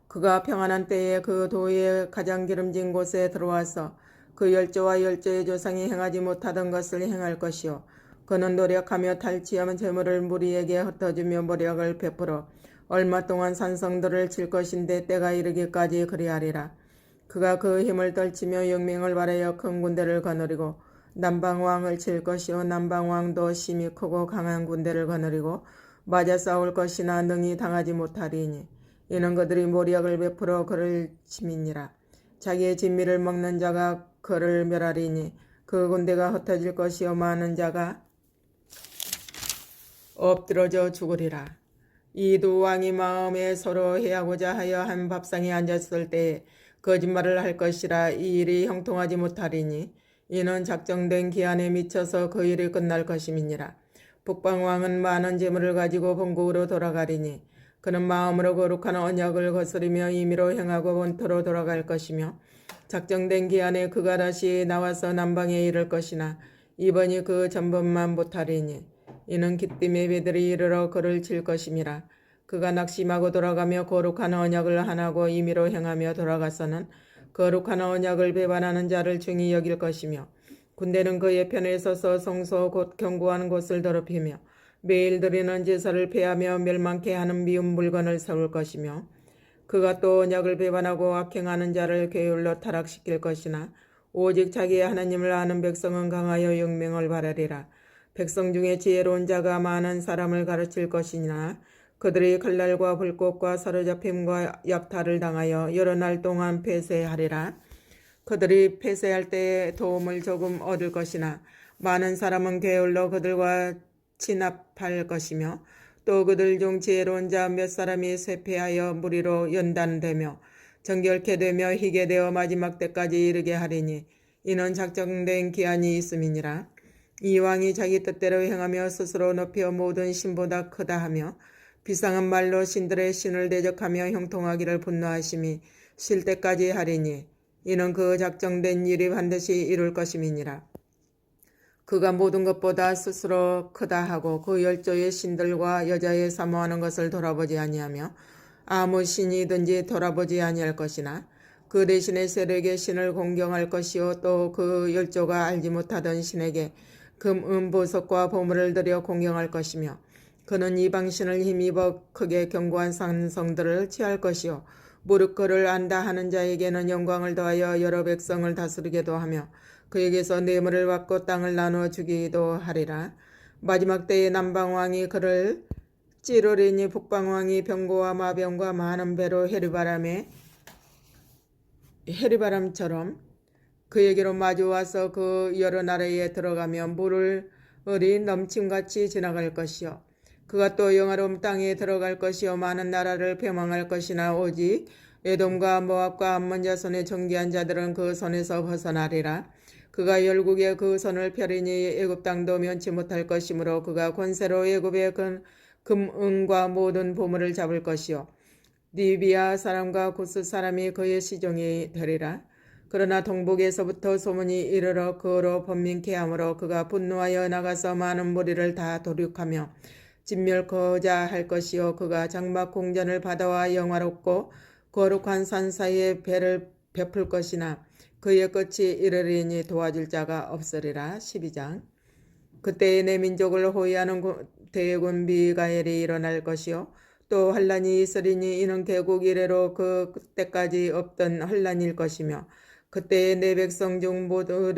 그가 평안한 때에 그 도의 가장 기름진 곳에 들어와서 그 열조와 열조의 조상이 행하지 못하던 것을 행할 것이요 그는 노력하며 탈취하면 재물을 무리에게 흩어주며 모력을 베풀어 얼마 동안 산성들을 칠 것인데 때가 이르기까지 그리하리라. 그가 그 힘을 떨치며 영맹을 바라여 큰 군대를 거느리고 남방왕을 칠 것이요 남방왕도 심히 크고 강한 군대를 거느리고 맞아 싸울 것이나 능히 당하지 못하리니 이는 그들이 모력을 베풀어 그를 침이니라. 자기의 진미를 먹는 자가 그를 멸하리니 그 군대가 흩어질 것이요 많은 자가 엎드러져 죽으리라. 이 두 왕이 마음에 서로 해하고자 하여 한 밥상에 앉았을 때에 거짓말을 할 것이라. 이 일이 형통하지 못하리니 이는 작정된 기한에 미쳐서 그 일이 끝날 것임이니라. 북방왕은 많은 재물을 가지고 본국으로 돌아가리니 그는 마음으로 거룩한 언약을 거스리며 임의로 행하고 본토로 돌아갈 것이며 작정된 기한에 그가 다시 나와서 남방에 이를 것이나 이번이 그 전번만 못하리니 이는 기띔의 배들이 이르러 그를 칠 것임이라. 그가 낙심하고 돌아가며 거룩한 언약을 하나고 임의로 행하며 돌아가서는 거룩한 언약을 배반하는 자를 중히 여길 것이며 군대는 그의 편에 서서 성소 곧 견고한 곳을 더럽히며 매일 드리는 제사를 폐하며 멸망케 하는 미운 물건을 세울 것이며 그가 또 언약을 배반하고 악행하는 자를 게을러 타락시킬 것이나 오직 자기의 하나님을 아는 백성은 강하여 영맹을 바라리라. 백성 중에 지혜로운 자가 많은 사람을 가르칠 것이나 그들이 칼날과 불꽃과 사로잡힘과 약탈을 당하여 여러 날 동안 폐쇄하리라. 그들이 폐쇄할 때에 도움을 조금 얻을 것이나 많은 사람은 게을러 그들과 진압할 것이며 또 그들 중 지혜로운 자 몇 사람이 쇠폐하여 무리로 연단되며 정결케 되며 희게 되어 마지막 때까지 이르게 하리니 이는 작정된 기한이 있음이니라. 이 왕이 자기 뜻대로 행하며 스스로 높여 모든 신보다 크다 하며 비상한 말로 신들의 신을 대적하며 형통하기를 분노하심이 쉴 때까지 하리니 이는 그 작정된 일이 반드시 이룰 것임이니라. 그가 모든 것보다 스스로 크다 하고 그 열조의 신들과 여자의 사모하는 것을 돌아보지 아니하며 아무 신이든지 돌아보지 아니할 것이나 그 대신에 세력의 신을 공경할 것이요 또 그 열조가 알지 못하던 신에게 금, 은, 보석과 보물을 들여 공경할 것이며 그는 이방신을 힘입어 크게 견고한 산성들을 취할 것이요 무릇 그를 안다 하는 자에게는 영광을 더하여 여러 백성을 다스리게도 하며 그에게서 뇌물을 받고 땅을 나누어 주기도 하리라. 마지막 때에 남방왕이 그를 찌르리니 북방왕이 병고와 마병과 많은 배로 해리바람처럼 그에게로 마주와서 그 여러 나라에 들어가며 물이 넘침같이 지나갈 것이요 그가 또 영화로운 땅에 들어갈 것이요 많은 나라를 폐망할 것이나 오직 에돔과 모압과 암몬 자손의 정기한 자들은 그 손에서 벗어나리라. 그가 열국에 그 손을 펴리니 애굽 땅도 면치 못할 것이므로 그가 권세로 애굽의 금, 은과 모든 보물을 잡을 것이요 리비아 사람과 구스 사람이 그의 시종이 되리라. 그러나 동북에서부터 소문이 이르러 그로 번민케 하므로 그가 분노하여 나가서 많은 무리를 다 도륙하며 진멸코자 할 것이요 그가 장막 공전을 바다와 영화롭고 거룩한 산 사이에 배를 베풀 것이나 그의 끝이 이르리니 도와줄 자가 없으리라. 12장. 그때에 내 민족을 호위하는 대군 미가엘이 일어날 것이요 또 환란이 있으리니 이는 개국 이래로 그때까지 없던 환란일 것이며 그때에 내 백성 중 모두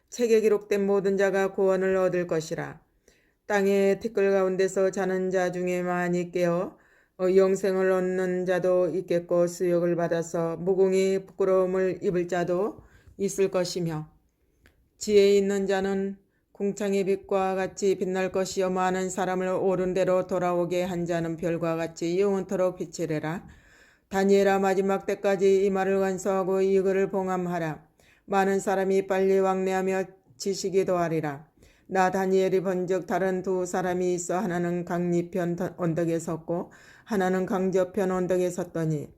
책에 기록된 모든 자가 구원을 얻을 것이라. 땅의 티끌 가운데서 자는 자 중에 많이 깨어 영생을 얻는 자도 있겠고 수욕을 받아서 무궁히 부끄러움을 입을 자도 있을 것이며 지혜 있는 자는 궁창의 빛과 같이 빛날 것이요 많은 사람을 옳은 대로 돌아오게 한 자는 별과 같이 영원토록 빛이래라. 다니엘아 마지막 때까지 이 말을 완수하고 이 글을 봉함하라. 많은 사람이 빨리 왕래하며 지식이 더하리라. 나 다니엘이 본즉 다른 두 사람이 있어 하나는 강리편 언덕에 섰고 하나는 강저편 언덕에 섰더니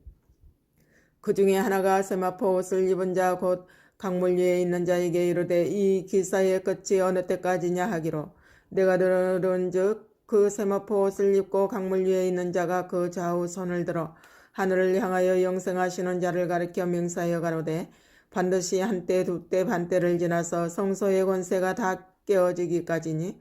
그 중에 하나가 세마포 옷을 입은 자 곧 강물 위에 있는 자에게 이르되 이 기사의 끝이 어느 때까지냐 하기로 내가 들은즉 그 세마포 옷을 입고 강물 위에 있는 자가 그 좌우 손을 들어 하늘을 향하여 영생하시는 자를 가리켜 명사하여 가로되 반드시 한때 두때 반때를 지나서 성소의 권세가 다 깨어지기까지니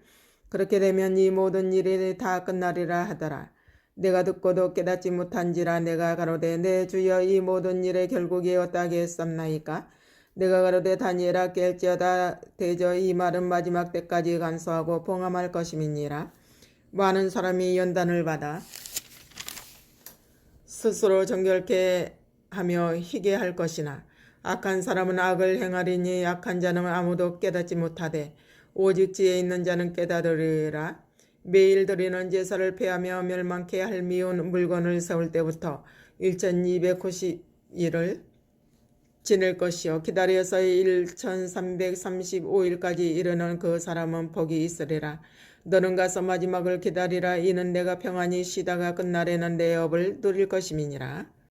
그렇게 되면 이 모든 일이 다 끝나리라 하더라. 내가 듣고도 깨닫지 못한지라 내가 가로되 내 주여 이 모든 일의 결국이 어떠하게 썸나이까? 내가 가로되 다니엘아 깰지어다 대저 이 말은 마지막 때까지 간수하고 봉함할 것임이니라. 많은 사람이 연단을 받아 스스로 정결케 하며 희게 할 것이나 악한 사람은 악을 행하리니 악한 자는 아무도 깨닫지 못하되 오직 지혜 있는 자는 깨달으리라. 매일 드리는 제사를 폐하며 멸망케 할 미운 물건을 세울 때부터 1290일을 지낼 것이요 기다려서 1335일까지 이르는 그 사람은 복이 있으리라. 너는 가서 마지막을 기다리라. 이는 내가 평안히 쉬다가 끝날에는 내 업을 누릴 것임이니라.